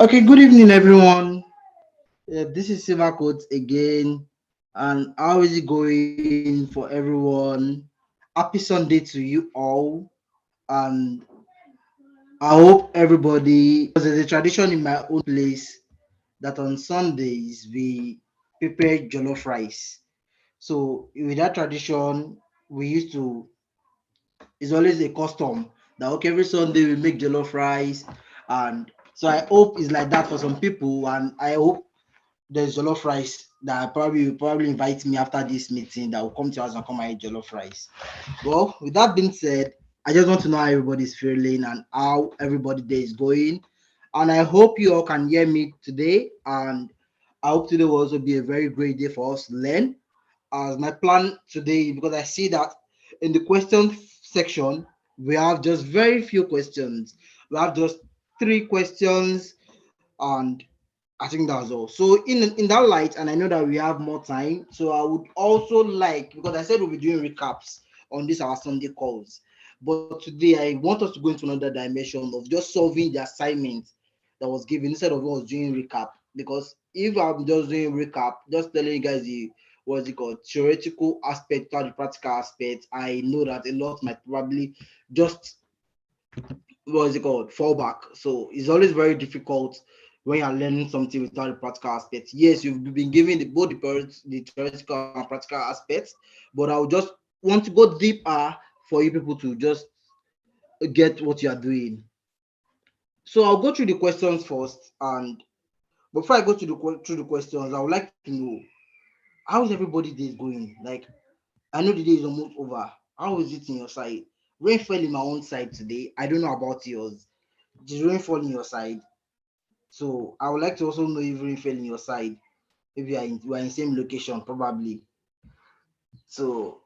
Okay, good evening, everyone. This is Sylvercodez again, and how is it going for everyone? Happy Sunday to you all, and I hope everybody. Because there's a tradition in my own place that on Sundays we prepare jollof rice. So with that tradition, we used to. It's always a custom that okay, every Sunday we make jollof rice, and so I hope it's like that for some people, and I hope there's jollof rice that I probably will probably invite me after this meeting that will come to us and come and eat jollof rice. Well, with that being said, I just want to know how everybody's feeling and how everybody day is going. And I hope you all can hear me today. And I hope today will also be a very great day for us to learn. As my plan today, because I see that in the question section, we have just very few questions. We have just three questions, and I think that's all. So in that light, and I know that we have more time, so I would also like, because I said we'll be doing recaps on this our Sunday calls, but today I want us to go into another dimension of just solving the assignment that was given instead of us doing recap. Because if I'm just doing recap, just telling you guys the what's it called theoretical aspect or the practical aspect, I know that a lot might probably just what's it called fall back. So it's always very difficult when you're learning something without the practical aspect. Yes, you've been given both the theoretical and practical aspects, but I would just want to go deeper for you people to just get what you are doing. So I'll go through the questions first, and before I go to through the questions, I would like to know how is everybody day going. Like, I know the day is almost over. How is it in your side? Rain fell in my own side today. I don't know about yours. Did rain fall in your side? So I would like to also know if rain fell in your side. If you are in same location, probably. So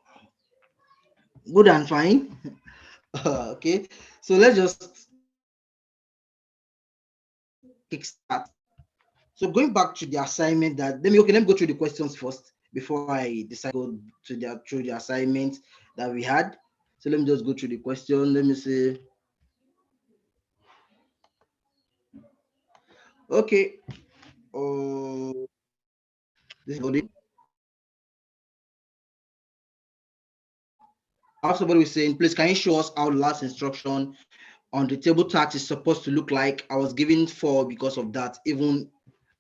good and fine. Okay. So let's just kickstart. So going back to the assignment that let me go through the questions first before I decide to go to the through the assignment that we had. So let me just go through the question. Let me see. Okay. Oh, this is loading. Also, somebody was saying, please, can you show us how the last instruction on the table tax is supposed to look like? I was given 4 because of that. Even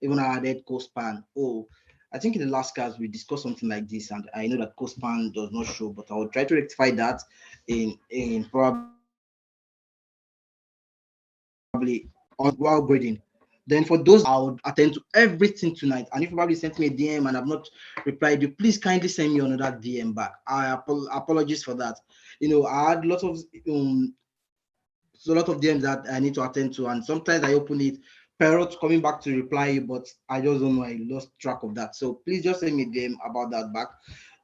I added co-span. Oh, I think in the last class we discussed something like this, and I know that co-span does not show, but I will try to rectify that in probably on while grading. Then for those I would attend to everything tonight. And if you probably sent me a DM and I've not replied you, please kindly send me another DM back. I apologies for that. I had a lot of DMs that I need to attend to, and sometimes I open it, parrot coming back to reply you, but I just don't know. I lost track of that. So please just send me a DM about that back.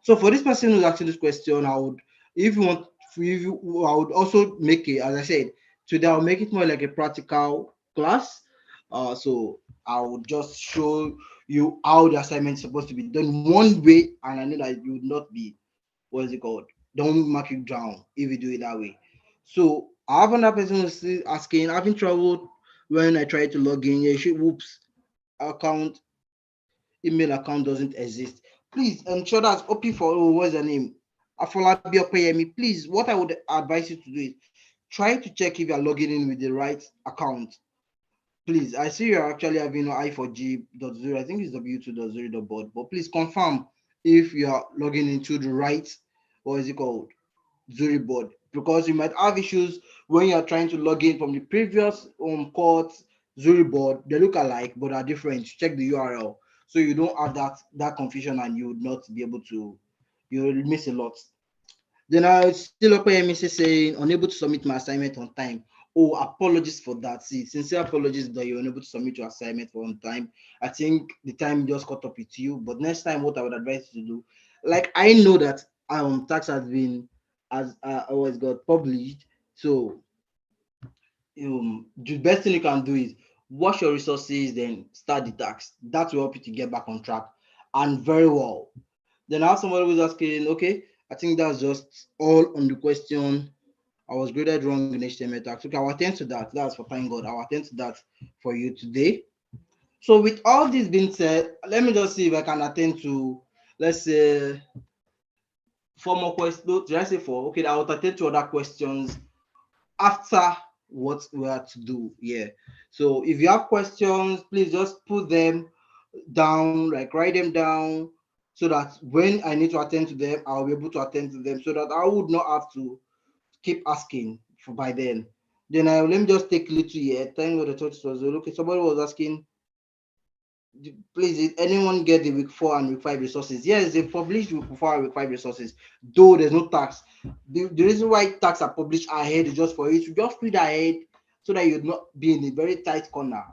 So for this person who's asking this question, I would, if you want, I would also make it, as I said, today I'll make it more like a practical class. So I would just show you how the assignment is supposed to be done one way, and I know that you would not be, what is it called? Don't mark you down if you do it that way. So I have another person who's still asking, having trouble when I try to log in. Yeah, whoops, account, email account doesn't exist. Please ensure that's open for, what's the name? Afolabi Opeyemi. Please, what I would advise you to do is try to check if you're logging in with the right account. Please, I see you're actually having I4G.0. I think it's W2.0.board, but please confirm if you are logging into the right, what is it called? Zuri board, because you might have issues when you're trying to log in from the previous court Zuri board. They look alike but are different. Check the URL so you don't have that confusion, and you would not be able to, you will miss a lot. Then I still up MEC saying unable to submit my assignment on time. Oh, apologies for that. See, sincere apologies that you're unable to submit your assignment for on time. I think the time just caught up with you. But next time, what I would advise you to do, like I know that tax has been as always got published. So the best thing you can do is wash your resources, then start the tax. That will help you to get back on track. And very well. Then I have somebody who's asking, okay, I think that's just all on the question. I was graded wrong in HTML tags. Okay, I'll attend to that. That's for thank God. I'll attend to that for you today. So with all this being said, let me just see if I can attend to, let's say, 4 more questions. Did I say 4? Okay, I will attend to other questions after what we are to do. Yeah. So if you have questions, please just put them down, like write them down, so that when I need to attend to them, I'll be able to attend to them, so that I would not have to keep asking for by then. Then let me just take little here. Thank God the thought was okay. Somebody was asking, please, did anyone get the week 4 and week 5 resources? Yes, they published week 4 and week 5 resources, though there's no tax. The reason why tax are published ahead is just for you to just read ahead, so that you'd not be in a very tight corner.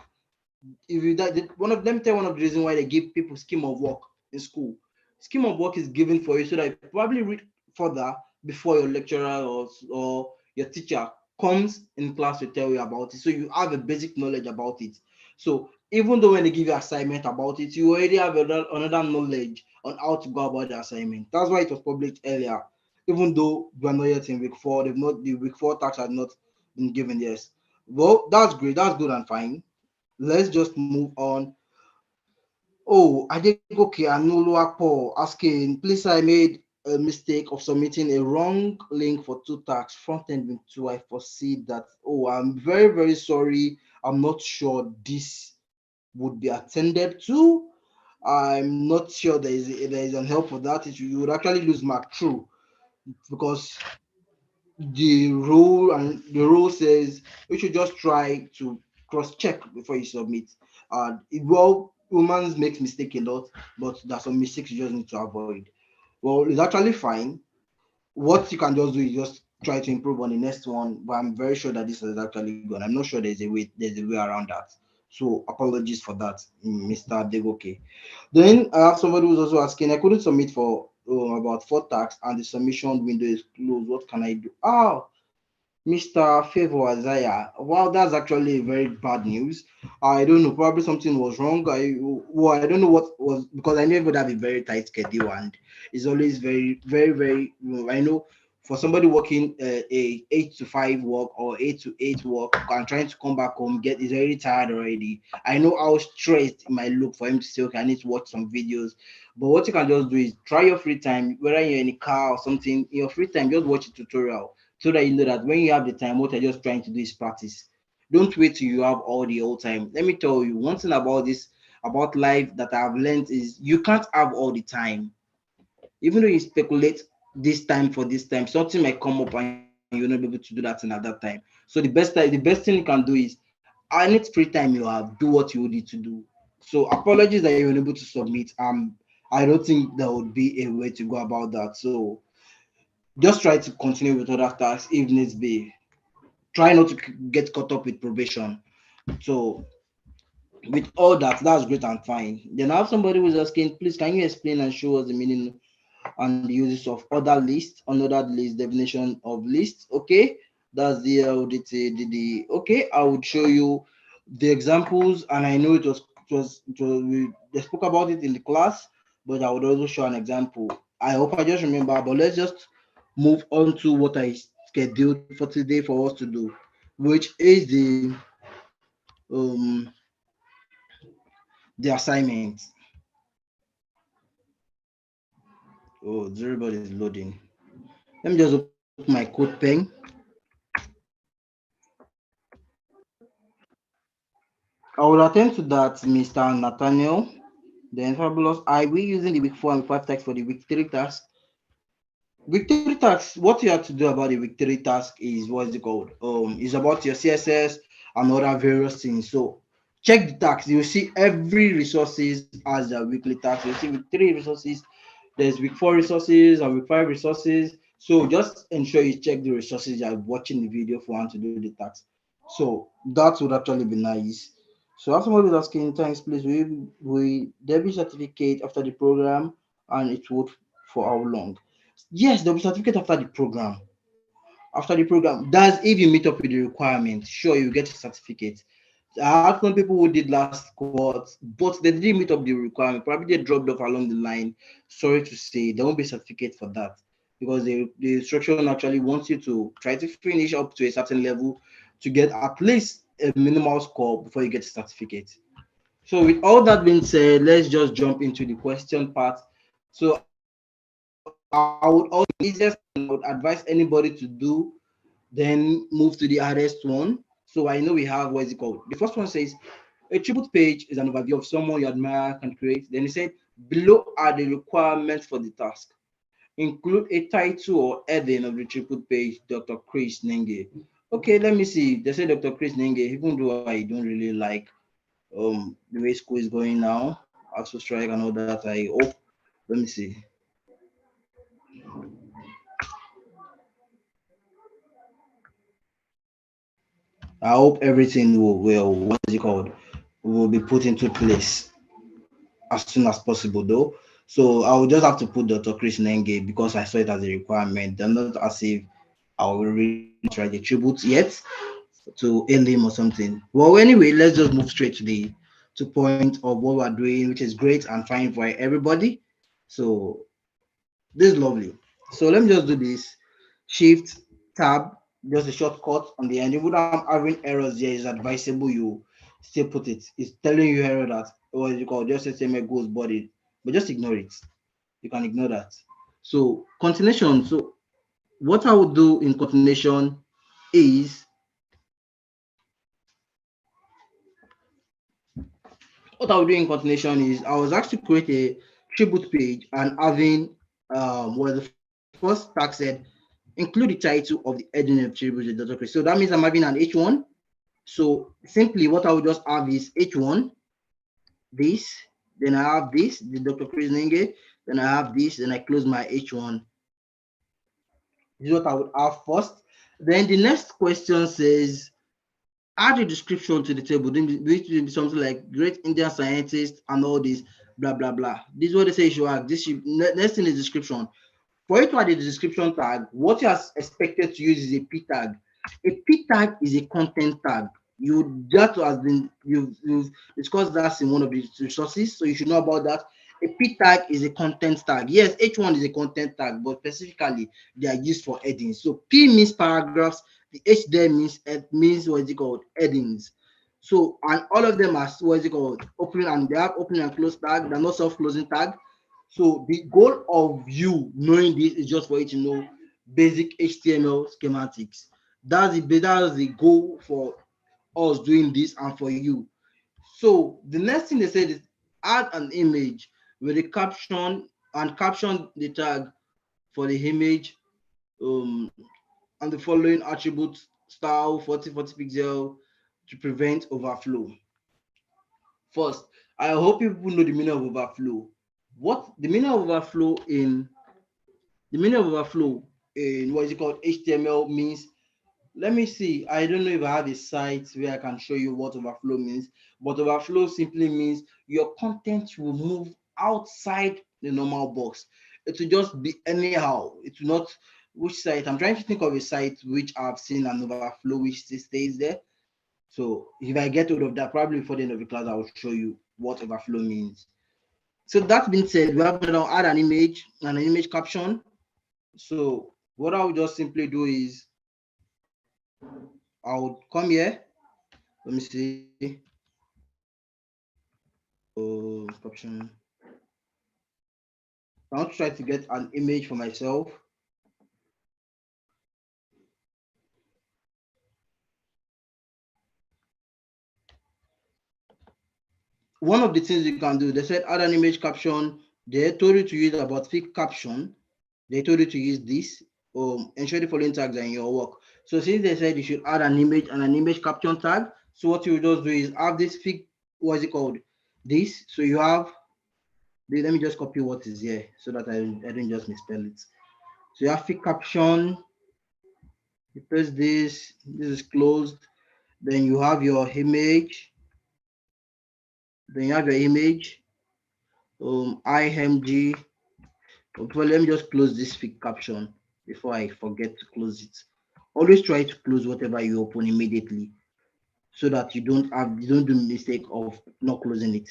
If you that one of them tell one of the reasons why they give people scheme of work in school. Scheme of work is given for you so that you probably read further before your lecturer or your teacher comes in class to tell you about it, so you have a basic knowledge about it. So even though when they give you assignment about it, you already have another knowledge on how to go about the assignment. That's why it was published earlier, even though we are not yet in week 4. The week 4 tax has not been given. Yes, well, that's great, that's good and fine. Let's just move on. Oh, Adegoke Anuluapo asking, please, I made a mistake of submitting a wrong link for 2 tax Frontend link 2. I foresee that. Oh, I'm very, very sorry. I'm not sure this would be attended to. I'm not sure there is an help for that. You would actually lose mark true, because the rule says you should just try to cross check before you submit. Well, humans make mistake a lot, but there's some mistakes you just need to avoid. Well, it's actually fine. What you can just do is just try to improve on the next one. But I'm very sure that this is actually good. I'm not sure there's a way around that. So apologies for that, Mr. Degoke. Then I have somebody who's also asking, I couldn't submit for about 4 tasks and the submission window is closed. What can I do? Oh, Mr. Favor Isaiah. Wow, that's actually very bad news. I don't know. Probably something was wrong. I don't know what was, because I never have a very tight schedule, and it's always very, very, very. I know for somebody working a 8 to 5 work or 8 to 8 work and trying to come back home, get is already tired already. I know how stressed it might look for him to say, okay, I need to watch some videos. But what you can just do is try your free time, whether you're in a car or something, in your free time, just watch a tutorial so that you know that when you have the time, what you're just trying to do is practice. Don't wait till you have all the whole time. Let me tell you one thing about this, about life that I've learned is you can't have all the time. Even though you speculate this time for this time, something might come up and you're not able to do that thing at that time. So the best thing you can do is any free time you have, do what you need to do. So apologies that you're unable to submit. I don't think there would be a way to go about that. So just try to continue with other tasks if needs be. Try not to get caught up with probation. So with all that, that's great and fine. Then I have somebody who's asking, please can you explain and show us the meaning and the uses of other list, another list, definition of list. Okay, that's the okay. I would show you the examples, and I know we they spoke about it in the class, but I would also show an example. I hope I just remember, but let's just move on to what I scheduled for today for us to do, which is um the assignment. Oh, everybody is loading. Let me just open my code pen. I will attend to that, Mr. Nathaniel. Then fabulous. I will using the week 4 and 5 task for the week 3 task. Week 3 task, what you have to do about the week 3 task is what is it called? Is about your CSS and other various things. So check the task. You'll see every resources as their weekly task. You'll see week 3 resources, there's week 4 resources and week 5 resources. So just ensure you check the resources you're watching the video for and to do the task. So that would actually be nice. So after somebody was asking, thanks, please, we there be certificate after the program and it would for how long? Yes, there'll be certificate after the program. After the program, that's if you meet up with the requirement. Sure, you get a certificate. I had some people who did last cohort, but they didn't meet up the requirement. Probably they dropped off along the line. Sorry to say, there won't be a certificate for that because the instruction actually wants you to try to finish up to a certain level to get at least a minimal score before you get a certificate. So with all that being said, let's just jump into the question part. So I would also easiest I would advise anybody to do, then move to the hardest one. So I know we have what is it called? The first one says a tribute page is an overview of someone you admire can create. Then he said below are the requirements for the task. Include a title or heading of the tribute page, Dr. Chris Nenge. Okay, let me see. They say Dr. Chris Nenge, even though I don't really like the way school is going now, after strike and all that. I hope, let me see. I hope everything will what is it called will be put into place as soon as possible though. So I will just have to put Dr. Chris Nenge because I saw it as a requirement. They're not as if I will really try the tribute yet to hail him or something. Well, anyway, let's just move straight to the to point of what we're doing, which is great and fine for everybody. So this is lovely. So let me just do this. Shift tab, just a shortcut on the end. Even though I'm having errors here, it's advisable you still put it. It's telling you error that what is it called? Just HTML goes body, but just ignore it. You can ignore that. So continuation. So what I would do in continuation is what I would do in continuation is I was asked to create a tribute page and having where the first tag said include the title of the heading of tribute to Dr. Chris. So that means I'm having an H1. So simply what I would just have is H1, this, then I have this, the Dr. Chris Nenge, then I have this, then I close my H1. This is what I would have first. Then the next question says add a description to the table, which will be something like great Indian scientist and all this, blah blah blah. This is what they say you should add. This should, next thing is description. For you to add a description tag, what you are expected to use is a p tag. A p tag is a content tag. That has been you've discussed that in one of the resources, so you should know about that. A P tag is a content tag. Yes, H1 is a content tag, but specifically they are used for headings. So P means paragraphs, the H there means what is it called? Headings. So and all of them are what is it called? Opening, and they have opening and close tag, they're not self-closing tag. So the goal of you knowing this is just for you to know basic HTML schematics. That's the goal for us doing this and for you. So the next thing they said is add an image with a caption and caption the tag for the image and the following attributes: style 40 pixel to prevent overflow. First, I hope people know the meaning of overflow. What the meaning of overflow in what is it called HTML means. Let me see. I don't know if I have a site where I can show you what overflow means, but overflow simply means your content will move outside the normal box. It will just be anyhow. It will not. Which site? I'm trying to think of a site which I've seen an overflow which stays there. So if I get hold of that, probably before the end of the class, I will show you what overflow means. So that being said, we have now add an image and an image caption. So what I'll just simply do is I'll come here. Let me see. Caption. I'll try to get an image for myself. One of the things you can do, they said add an image caption. They told you to use about fake caption. They told you to use this. Ensure the following tags are in your work. So since they said you should add an image and an image caption tag, so what you just do is have this fake, what is it called? This. So you have, let me just copy what is here so that I don't just misspell it. So you have fake caption, you press this is closed, then you have your image, img. Well, let me just close this fake caption before I forget to close it. Always try to close whatever you open immediately so that you don't do the mistake of not closing it.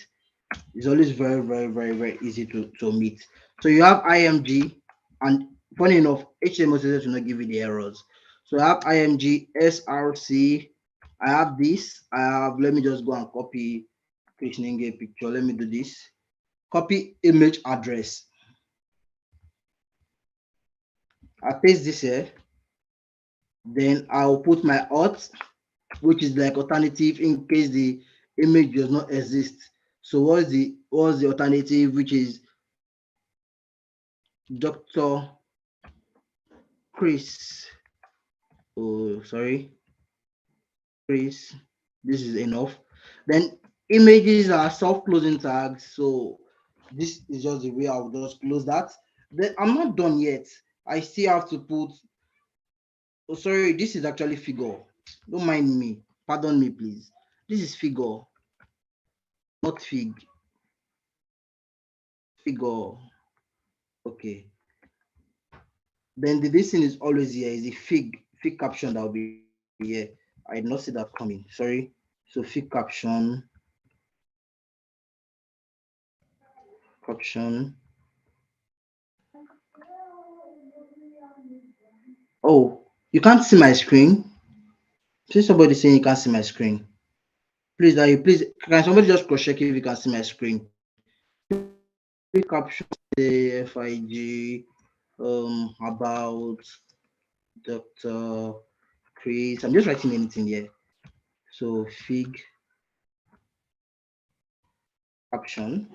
It's always very, very, very, very easy to omit. So you have img, and funny enough, HTML CSS will not give you the errors. So I have img src. I have this. Let me just go and copy creating a picture. Let me do this. Copy image address. I paste this here. Then I'll put my auth, which is like alternative in case the image does not exist. So what's the alternative, which is Dr. Chris. Oh, sorry, Chris. This is enough. Then images are self-closing tags. So this is just the way I'll just close that. Then I'm not done yet. I still have to put. Oh, sorry, this is actually figure. Don't mind me. Pardon me, please. This is figure, not fig. Figure. Okay. Then this thing is always here. Is a fig caption that will be here. I did not see that coming. Sorry. So fig caption. Oh, you can't see my screen. See somebody saying you can't see my screen. Please, can somebody just cross check if you can see my screen? Fig caption, FIG, about Dr. Chris. I'm just writing anything here. So fig caption.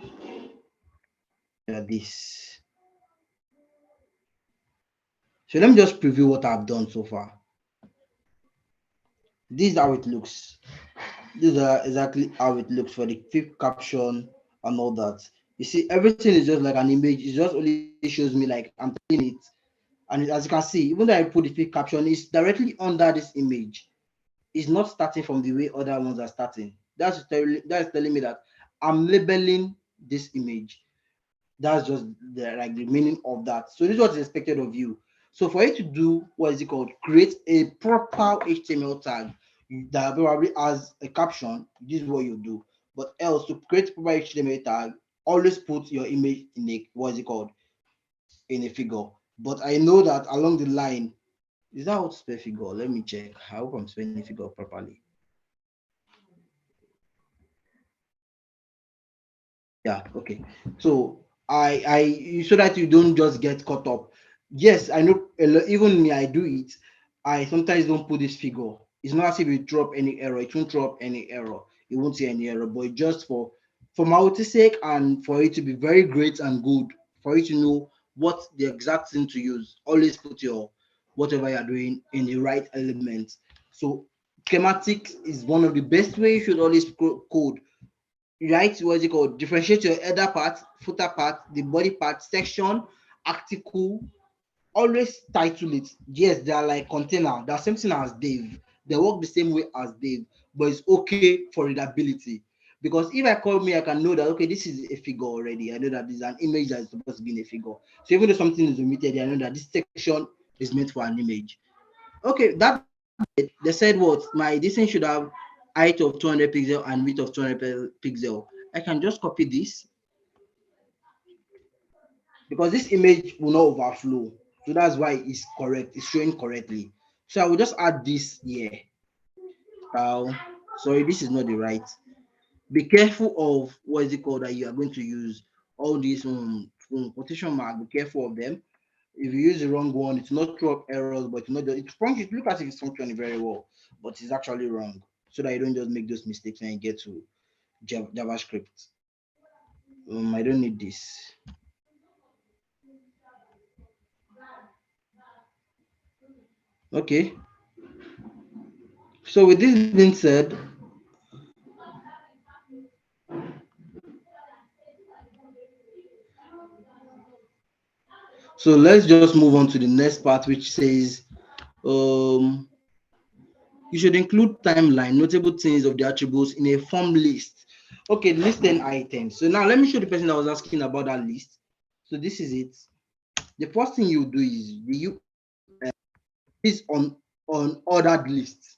This. So let me just preview what I've done so far. This is how it looks. These are exactly how it looks for the fifth caption and all that. You see, everything is just like an image. It just only shows me like I'm taking it. And as you can see, even though I put the fifth caption, it's directly under this image. It's not starting from the way other ones are starting. That's telling me that I'm labeling this image. That's just the meaning of that. So this is what is expected of you. So for you to do what is it called, create a proper HTML tag that probably has a caption, this is what you do. But else to create proper HTML tag, always put your image in a what's it called in a figure. But I know that along the line, is that how to spell figure? Let me check. I hope I'm spelling figure properly. Yeah, okay. So so that you don't just get caught up. Yes, I know. Even me, I do it. I sometimes don't put this figure. It's not as if you drop any error. It won't drop any error. It won't see any error. But just for formality's sake and for it to be very great and good, for you to know what the exact thing to use, always put your whatever you're doing in the right element. So schematics is one of the best way you should always code. Right, what's it called, differentiate your header part, footer part, the body part, section, article, always title it. Yes, they are like container, they're same thing as Dave, they work the same way as Dave, but it's okay for readability. Because if I call me, I can know that okay, this is a figure already. I know that this is an image that is supposed to be in a figure. So even though something is omitted, I know that this section is meant for an image. Okay, that they said what my this thing should have height of 200 pixel and width of 200 pixel. I can just copy this because this image will not overflow. So that's why it's correct. It's showing correctly. So I will just add this here. Now, sorry, this is not the right. Be careful of what is it called that you are going to use. All these quotation mark. Be careful of them. If you use the wrong one, it's not throw up errors, but not it look as if it's functioning very well, but it's actually wrong. So that you don't just make those mistakes when you get to JavaScript. I don't need this. Okay. So with this being said, so let's just move on to the next part, which says um, you should include timeline, notable things of the attributes in a form list. Okay, list 10 items. So now let me show the person that was asking about that list. So this is it. The first thing you do is the is on ordered list.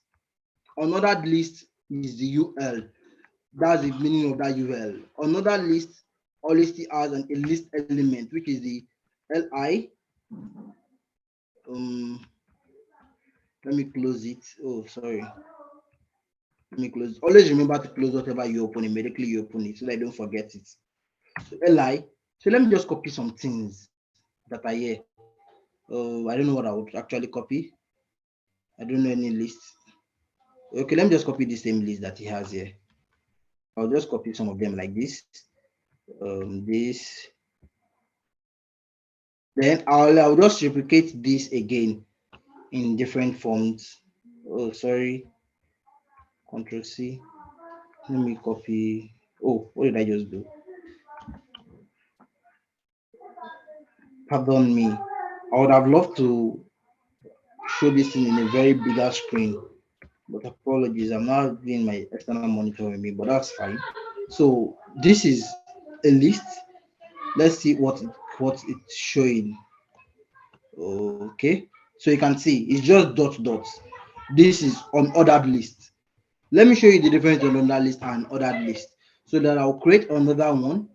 On ordered list is the UL. That's the meaning of that UL. On ordered list always still has a list element, which is the LI. Um, let me close it. Oh, sorry. Let me close. Always remember to close whatever you open immediately you open it so that I don't forget it. So LI. So let me just copy some things that are here. I don't know what I would actually copy. I don't know any list. Okay, let me just copy the same list that he has here. I'll just copy some of them like this. This. Then I'll just replicate this again in different forms. Oh, sorry. Control C. Let me copy. Oh, what did I just do? Pardon me. I would have loved to show this thing in a very bigger screen, but apologies. I'm not doing my external monitor with me, but that's fine. So this is a list. Let's see what it's showing. Okay, so you can see it's just dots. This is on ordered list. Let me show you the difference on ordered list and ordered list. So that I'll create another one.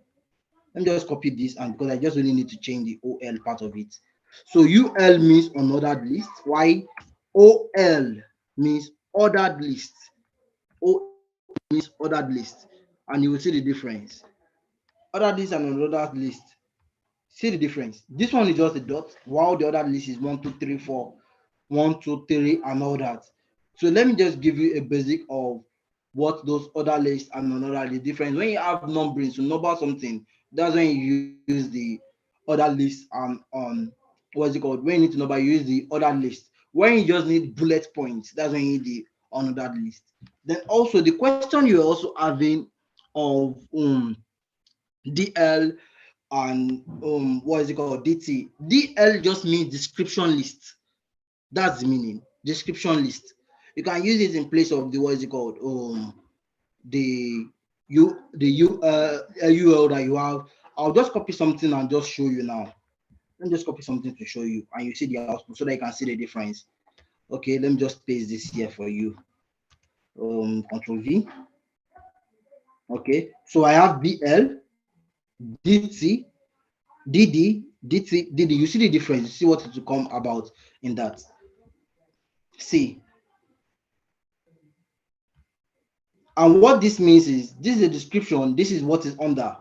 Let me just copy this, and because I just only need to change the OL part of it. So UL means unordered list, while OL means ordered list. O means ordered list, and you will see the difference. Ordered list and unordered list. See the difference. This one is just a dot, while the other list is 1, 2, 3, 4, 1, 2, 3, and all that. So let me just give you a basic of what those other lists and another the difference. When you have numbering, so number something, that's when you use the other list and what's it called? When you need to number, you use the other list. When you just need bullet points, that's when you need the another list. Then also the question you're also having of DL and what is it called, DT. DL just means description list. That's the meaning, description list. You can use it in place of the what is it called, the UL that you have. I'll just copy something and just show you now. Let me just copy something to show you, and you see the output so that you can see the difference. Okay, let me just paste this here for you. Control V. Okay, so I have BL. DT, DD, DT, DD. You see the difference. You see what it will come about in that. See. And what this means is this is a description. This is what is under.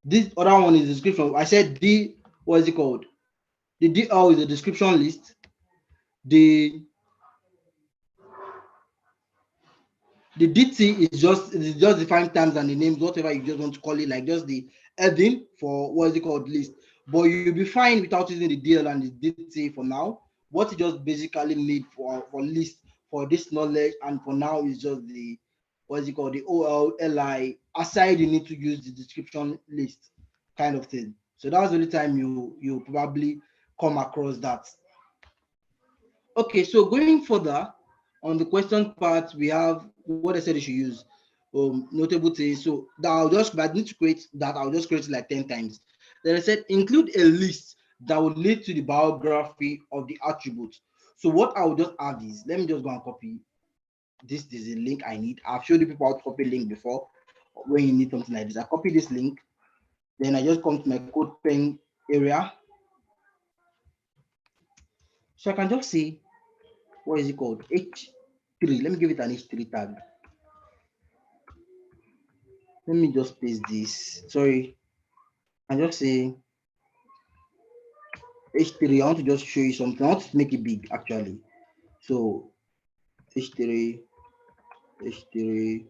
This other one is description. I said D, what is it called? The DL is a description list. The DT is just defined terms and the names, whatever you just want to call it, like just the heading for what is it called list. But you'll be fine without using the DL and the DT for now. What you just basically need for list for this knowledge and for now is just the what is it called, the OLLI. Aside, you need to use the description list kind of thing. So that's the only time you probably come across that. Okay, so going further on the question part, we have what I said you should use. Notable things. So that I need to create that. I'll just create it like 10 times. Then I said include a list that will lead to the biography of the attribute. So what I will just add is, let me just go and copy. This is a link I need. I've showed you people how to copy link before when you need something like this. I copy this link. Then I just come to my code pen area. So I can just say, what is it called? H3. Let me give it an H3 tag. Let me just paste this. Sorry. I just say H3. I want to just show you something. I want to make it big actually. So H3, H3.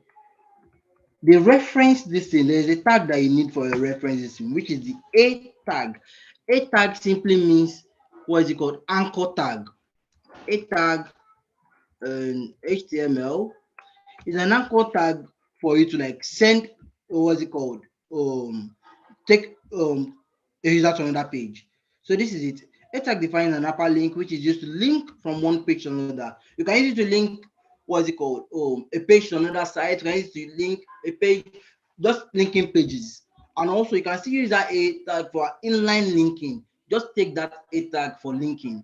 The reference this thing, there's a tag that you need for a reference this thing, which is the A tag. A tag simply means what is it called? Anchor tag. A tag HTML is an anchor tag for you to like send what's it called? Take a user to another page. So this is it. A tag defines an hyperlink which is used to link from one page to another. You can use it to link what is it called? A page to another site. You can use it to link a page, just linking pages. And also you can still use that A tag for inline linking. Just take that A tag for linking,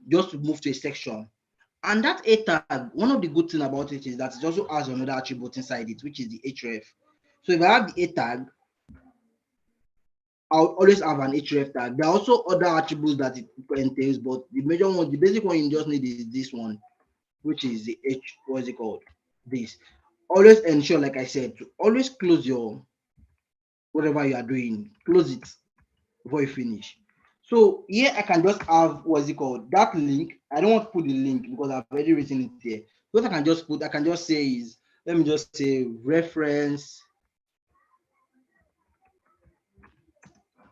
just to move to a section. And that A tag, one of the good things about it is that it also has another attribute inside it, which is the href. So if I have the A tag, I'll always have an href tag. There are also other attributes that it entails, but the major one, the basic one you just need is this one, which is the what is it called? This. Always ensure, like I said, to always close your whatever you are doing, close it before you finish. So here I can just have what is it called? That link. I don't want to put the link because I've already written it here. What I can just put, I can just say is, let me just say reference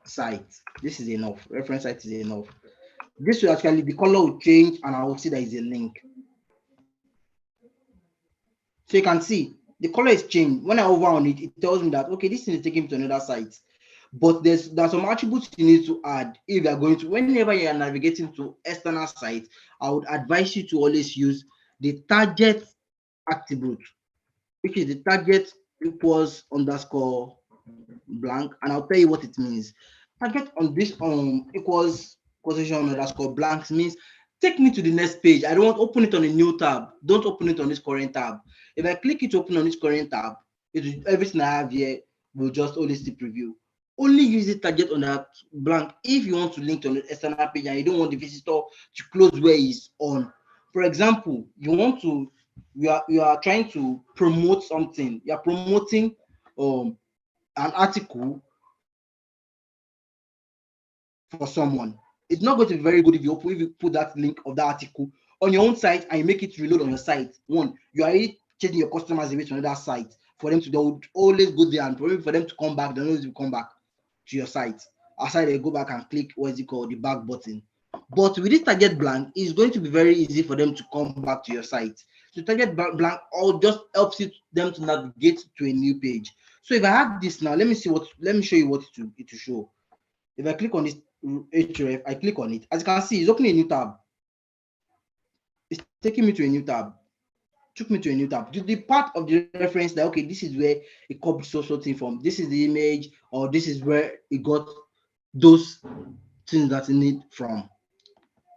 site. This is enough. Reference site is enough. This will actually, the color will change and I will see there is a link. So you can see the color is changed. When I hover on it, it tells me that okay, this thing is taking me to another site. But there's some attributes you need to add if you're going to, whenever you're navigating to external sites, I would advise you to always use the target attribute, which is the target equals underscore blank, and I'll tell you what it means. Target on this equals position underscore blanks means take me to the next page. I don't want to open it on a new tab. Don't open it on this current tab. If I click it to open on this current tab, everything I have here will just only see preview. Only use the target on that blank if you want to link to an external page and you don't want the visitor to close where he's on. For example, you are trying to promote something. You are promoting an article for someone. It's not going to be very good if you put that link of that article on your own site and you make it reload on your site. One, you are already changing your customers away to another site for them to, they would always go there, and probably for them to come back, they always will come back to your site. Aside they go back and click what is it called, the back button. But with this target blank, it's going to be very easy for them to come back to your site. So target blank all just helps them to navigate to a new page. So if I have this now, let me show you what it will show. If I click on this href, I click on it. As you can see, it's opening a new tab. It's taking me to a new tab. Took me to a new tab. The part of the reference that okay, this is where it copied so thing from. This is the image, or this is where it got those things that it need from.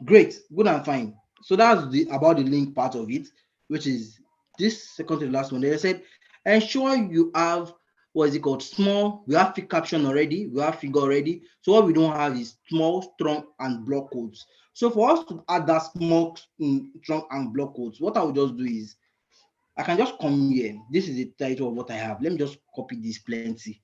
Great, good and fine. So that's about the link part of it, which is this second to the last one. They said ensure you have what is it called? Small. We have caption already. We have figure already. So what we don't have is small, strong, and block quotes. So for us to add that small, strong, and block quotes, what I will just do is I can just come here. This is the title of what I have. Let me just copy this plenty.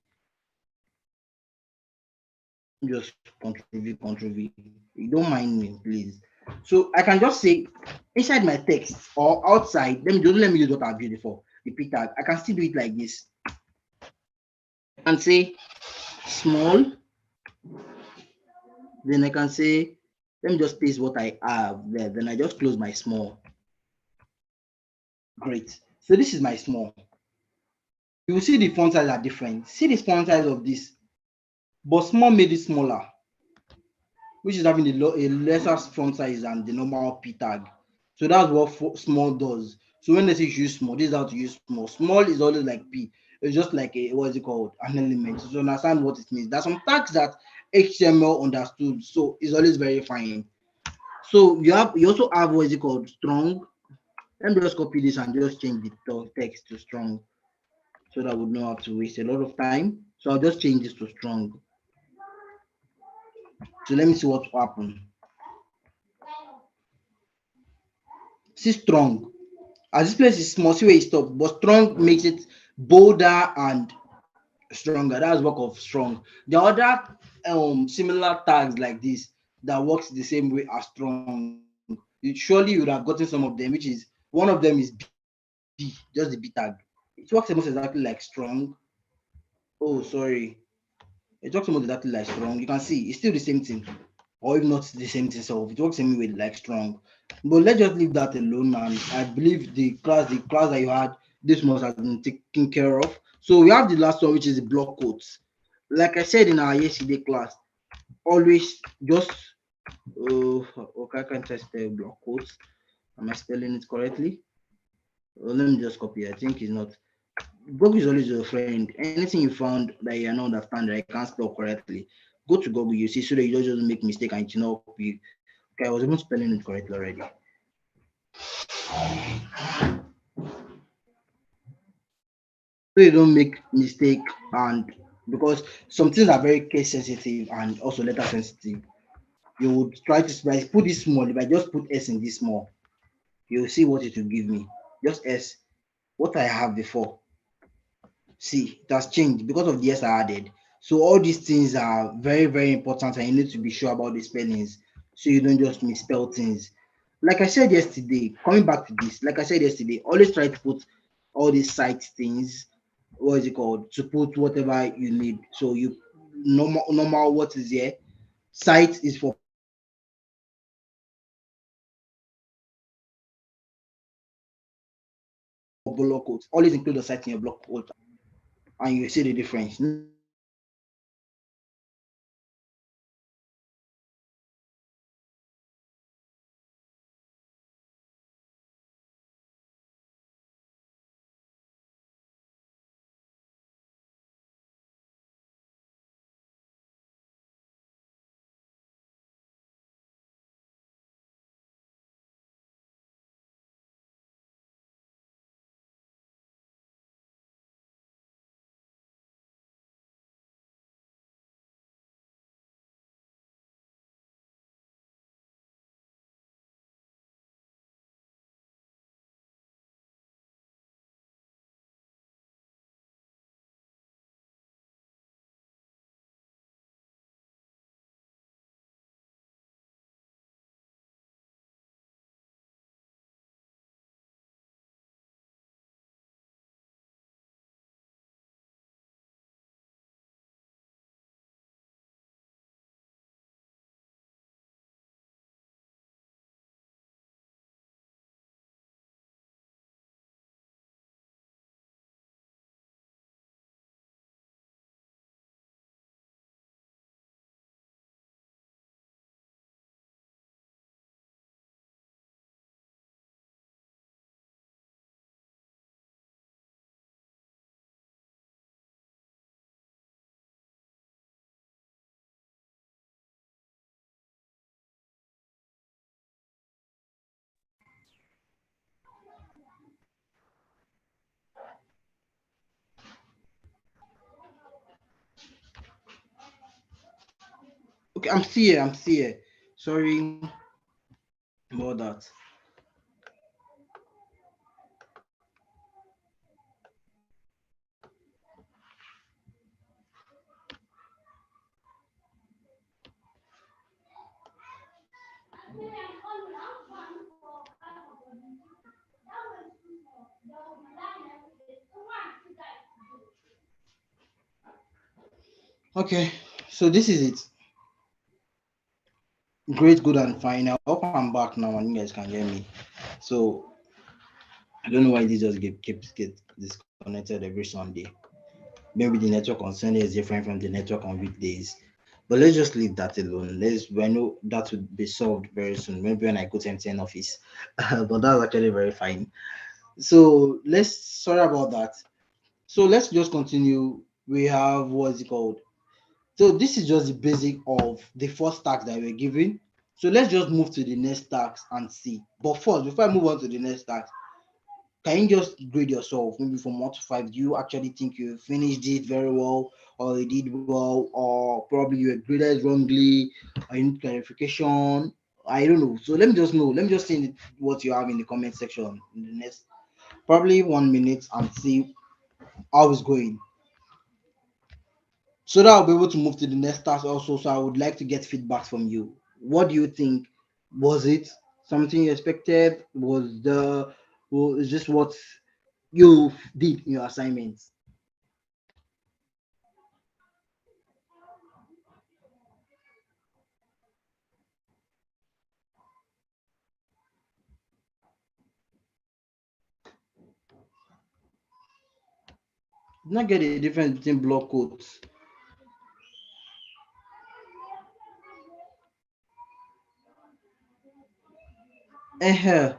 Just Control V. You don't mind me, please. So I can just say inside my text or outside. Let me use what I've used before. The p tag. I can still do it like this. And say small. Then I can say, let me just paste what I have there. Then I just close my small. Great. So this is my small. You will see the font size are different. See the font size of this, but small made it smaller, which is having a lesser font size than the normal p tag. So that's what small does. So when they say use small, this is how to use small. Small is always like p. It's just like a, what is it called, an element. So understand what it means. There's some tags that HTML understood, so it's always very fine. So you also have, what is it called, strong. Let me just copy this and just change the text to strong, so that I would not have to waste a lot of time. So I'll just change this to strong. So let me see what will happen. See strong. As this place is small, see where it stops, but strong makes it bolder and stronger. That's work of strong. The other similar tags like this that works the same way as strong, surely you would have gotten some of them, which is one of them is B, just the B tag. It works almost exactly like strong. Oh, sorry. It works almost exactly like strong. You can see it's still the same thing, or if not the same thing. So it works anyway like strong. But let's just leave that alone. And I believe the class that you had this month has been taken care of. So we have the last one, which is the block quotes. Like I said in our yesterday class, always just okay, I can't spell block quotes. Am I spelling it correctly? Let me just copy. I think it's not. Google is always your friend. Anything you found that you don't understand that I can't spell correctly, go to Google. You see, so that you don't just make mistake and it not help you. Okay, I was even spelling it correctly already. So you don't make mistake, and because some things are very case sensitive and also letter sensitive, you would try to put this small. If I just put S in this small, you'll see what it will give me. Just S. What I have before. See, it has changed because of the S I added. So all these things are very, very important, and you need to be sure about the spellings so you don't just misspell things. Like I said yesterday, coming back to this, like I said yesterday, always try to put all these site things, what is it called, to put whatever you need. So you normal what is here. Site is for block quotes. Always include the site in your block quotes, and you see the difference. Now you see the difference. Now let's just move on to the next one, which is Okay, I'm still here. I'm still here. Sorry about that. Okay, so this is it. Great, good, and fine. I hope I'm back now and you guys can hear me. So I don't know why this just keeps get disconnected every Sunday. Maybe the network on Sunday is different from the network on weekdays. But let's just leave that alone. I know that would be solved very soon. Maybe when I go to MTN office. But that's actually very fine. So let's sorry about that. So let's just continue. We have what's it called? So this is just the basic of the first task that we're given. So let's just move to the next task and see. But first, before I move on to the next task, can you just grade yourself maybe from 1 to 5? Do you actually think you finished it very well, or you did well, or probably you were graded wrongly, or you need clarification? I don't know. So let me just know. Let me just see what you have in the comment section in the next probably 1 minute and see how it's going. So that I'll be able to move to the next task also. So I would like to get feedback from you. What do you think? Was it something you expected? Was just what you did in your assignments? Did not get a difference between block quotes. uh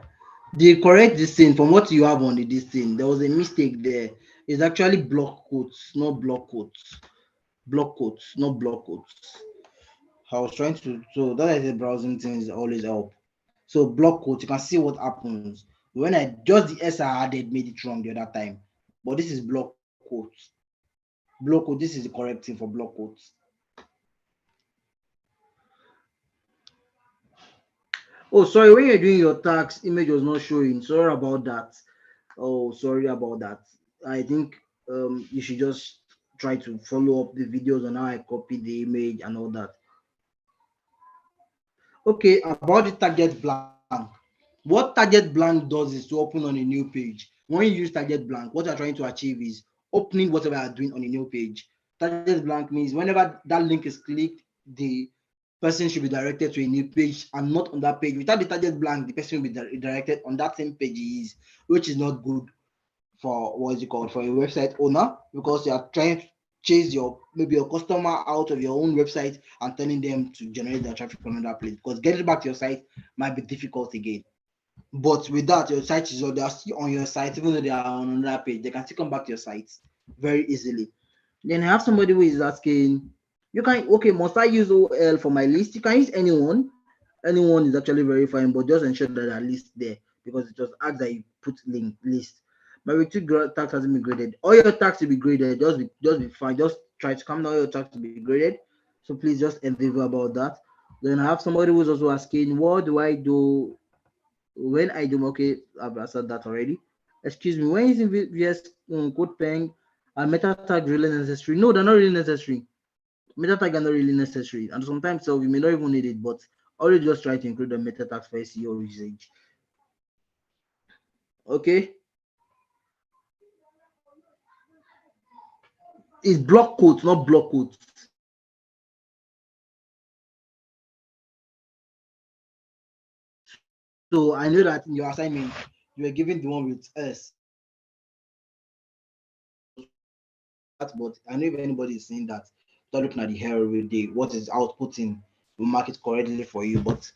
The correct this thing from what you have on the this thing, there was a mistake there. It's actually block quotes, not block quotes. Block quotes, not block quotes. I was trying to, so that is a browsing thing is always help. So block quotes, you can see what happens when I just the S I added made it wrong the other time. But this is block quotes. Block quote, this is the correct thing for block quotes. Oh, sorry, when you're doing your tax, image was not showing. Sorry about that. Oh, sorry about that. I think you should just try to follow up the videos on how I copy the image and all that. Okay, about the target blank. What target blank does is to open on a new page. When you use target blank, what you're trying to achieve is opening whatever you're doing on a new page. Target blank means whenever that link is clicked, the person should be directed to a new page and not on that page. Without the target blank, the person will be directed on that same page he is, which is not good for what is it called for a website owner, because you are trying to chase your maybe your customer out of your own website and telling them to generate their traffic from another place, because getting back to your site might be difficult again. But with that, your site is they are still on your site, even though they are on another page, they can still come back to your site very easily. Then I have somebody who is asking, you can okay, must I use OL for my list? You can use anyone. Anyone is actually very fine, but just ensure that there are lists there, because it just adds that you put link list. My retweet tax hasn't been graded. All your tax will be graded. Just be fine. Just try to come down your tax to be graded. So please just endeavor about that. Then I have somebody who's also asking, what do I do when I do? Okay, I've answered that already. Excuse me, when using VS code peng and meta tag really necessary? No, they're not really necessary. Meta tag are not really necessary, and sometimes so we may not even need it, but always just try to include the meta tags for SEO usage. Okay, it's block quotes, not block quotes. So I know that in your assignment you were given the one with S, but I know if anybody is saying that, start looking at the hair with the what is outputting, will mark it correctly for you. But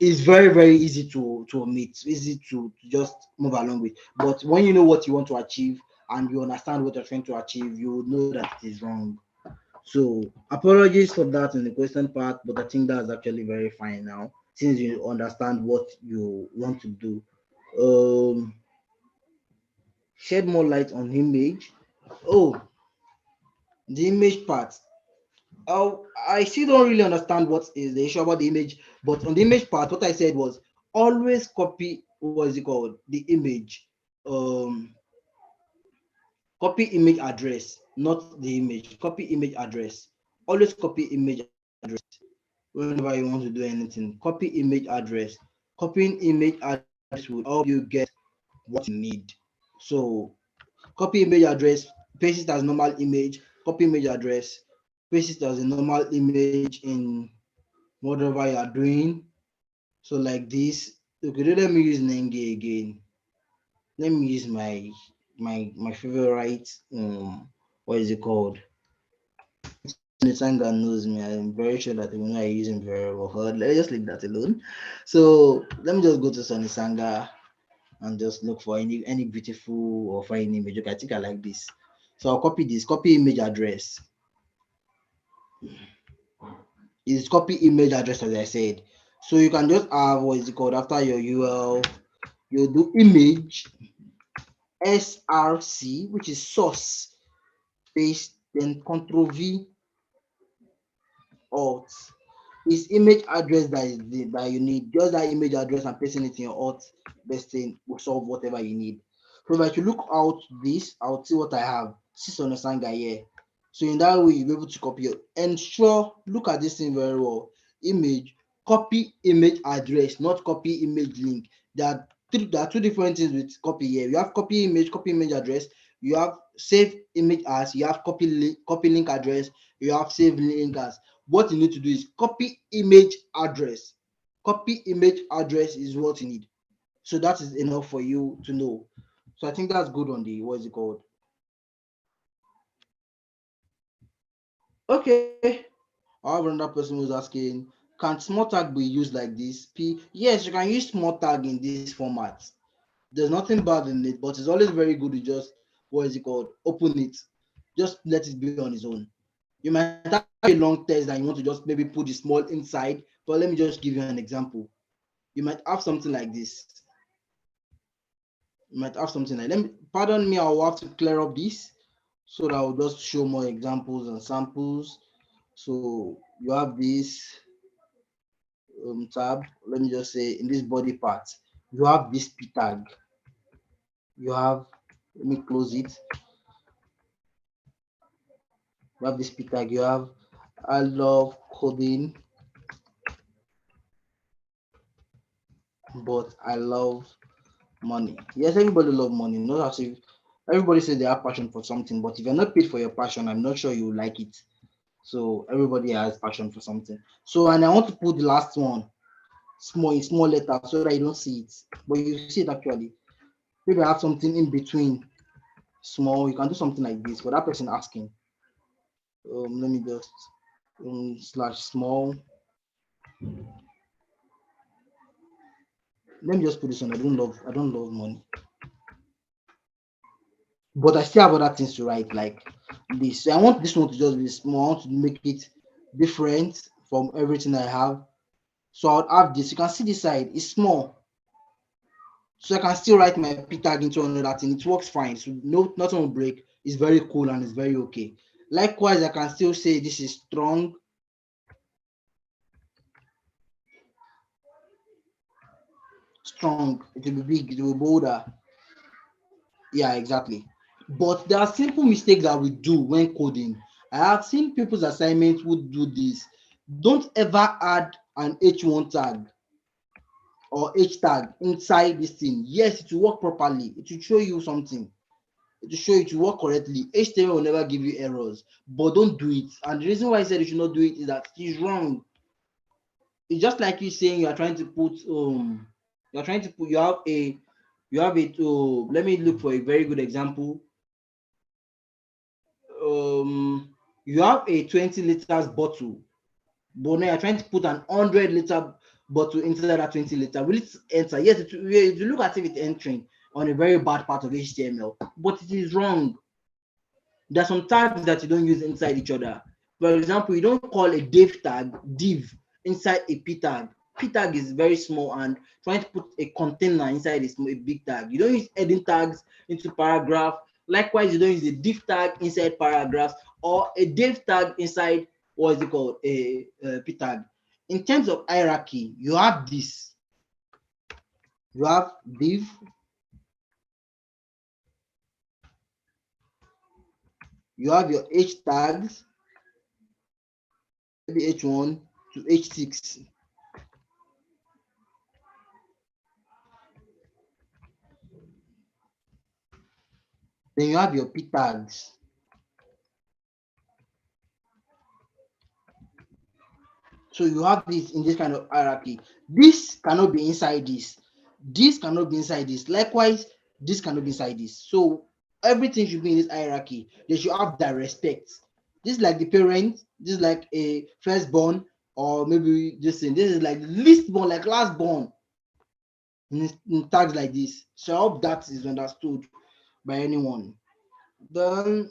it's very easy to omit, easy to just move along with. But when you know what you want to achieve and you understand what you're trying to achieve, you would know that it is wrong. So apologies for that in the question part, but I think that's actually very fine now since you understand what you want to do. Um, shed more light on image. Oh, the image part. I still don't really understand what is the issue about the image, but on the image part, what I said was always copy what is it called? The image. Um Copy image address, not the image. Copy image address. Always copy image address whenever you want to do anything. Copy image address. Copying image address will help you get what you need. So copy image address, paste it as normal image, copy image address, paste it as a normal image in whatever you are doing. So like this. Okay, let me use Nenge again. Let me use my favorite what is it called? Nisanga knows me. I'm very sure that they will not use him very well. Let's just leave that alone. So let me just go to Sonisanga and just look for any beautiful or fine image. Okay, I think I like this. So I'll copy this, copy image address. Is copy image address as I said. So you can just have what is it called after your URL, you do image src, which is source, paste, then control V alt is image address that you need. Just that image address and pasting it in your alt best thing will solve whatever you need. So if I should look out this, I'll see what I have. This is on the Sanga here. So in that way, you'll be able to copy it. Ensure, look at this thing very well. Image, copy image address, not copy image link. There are two different things with copy here. You have copy image address. You have save image as. You have copy link address. You have save link as. What you need to do is copy image address. Copy image address is what you need. So that is enough for you to know. So I think that's good on the what is it called? Okay. I have another person who's asking, can small tag be used like this? Yes, you can use small tag in this format. There's nothing bad in it, but it's always very good to just what is it called? Open it. Just let it be on its own. You might have a long text and you want to just maybe put the small inside, but let me just give you an example. You might have something like this. You might have something like, pardon me, I'll have to clear up this so that I'll just show more examples and samples. So you have this tab. Let me just say in this body part, you have this p tag. You have, let me close it. You have this p tag. You have, I love coding, but I love money. Yes, everybody love money. Not as if everybody says they have passion for something, but if you're not paid for your passion, I'm not sure you like it. So everybody has passion for something. So and I want to put the last one small in small letter so that you don't see it, but you see it actually. Maybe I have something in between small. You can do something like this. For that person asking, let me just slash small. Let me just put this on. I don't love money, but I still have other things to write like this. So I want this one to just be small. I want to make it different from everything I have. So I'll have this. You can see this side. It's small. So I can still write my p tag into another thing. It works fine. So no, nothing will break. It's very cool and it's very okay. Likewise, I can still say this is strong. Strong. It will be big. It will be bolder. Yeah, exactly. But there are simple mistakes that we do when coding. I have seen people's assignments who do this. Don't ever add an H1 tag or H tag inside this thing. Yes, it will work properly. It will show you something. To show it to work correctly. HTML will never give you errors, but don't do it. And the reason why I said you should not do it is that it is wrong. It's just like you saying you are trying to put you have it. Let me look for a very good example. You have a 20 liters bottle, but now you're trying to put an 100-liter bottle inside that 20-liter. Will it enter? Yes, if you look at it entering on a very bad part of HTML, but it is wrong. There are some tags that you don't use inside each other. For example, you don't call a div tag div inside a p tag. P tag is very small, and trying to put a container inside a big tag. You don't use heading tags into paragraph. Likewise, you don't use a div tag inside paragraphs or a div tag inside what is it called, a p tag. In terms of hierarchy, you have this. You have div, you have your h tags, maybe h1 to h6. Then you have your p tags. So you have this in this kind of hierarchy. This cannot be inside this. This cannot be inside this. Likewise, this cannot be inside this. So everything should be in this hierarchy. They should have that respect. This is like the parent. This is like a firstborn, or maybe this thing. This is like least born, like last born. In tags like this. So I hope that is understood by anyone. Then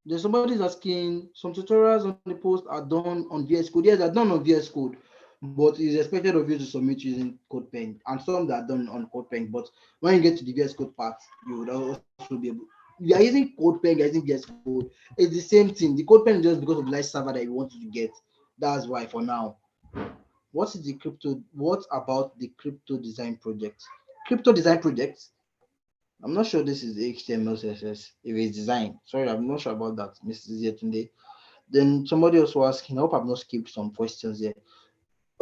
there's somebody's asking, some tutorials on the post are done on VS Code. Yes, they're done on VS Code, but it's expected of you to submit using CodePen, and some that are done on CodePen. But when you get to the VS Code part, you would also be able. You are using CodePen, you're using VS Code. It's the same thing. The CodePen is just because of the light server that you wanted to get. That's why for now. What is the crypto? What about the crypto design project? Crypto design project. I'm not sure this is HTML CSS. If it's design, sorry, I'm not sure about that, Mrs. Yetunde. Then somebody else was asking. I hope I've not skipped some questions here.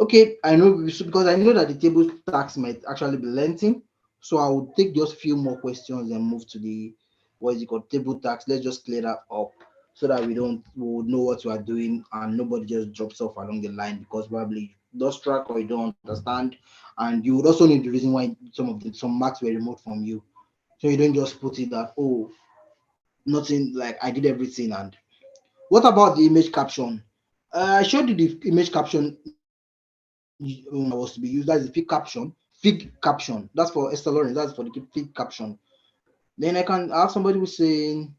Okay, I know because I know that the table tax might actually be lengthy, so I will take just a few more questions and move to the what is it called, table tax. Let's just clear that up so that we will know what we are doing and nobody just drops off along the line because probably lost track or you don't understand, and you would also need the reason why some marks were removed from you, so you don't just put it that, oh, nothing, like I did everything. And what about the image caption? I showed you the image caption that was to be used. That's the fig caption. That's for Esther Lawrence. That's for the fig caption. Then I can have somebody who's saying,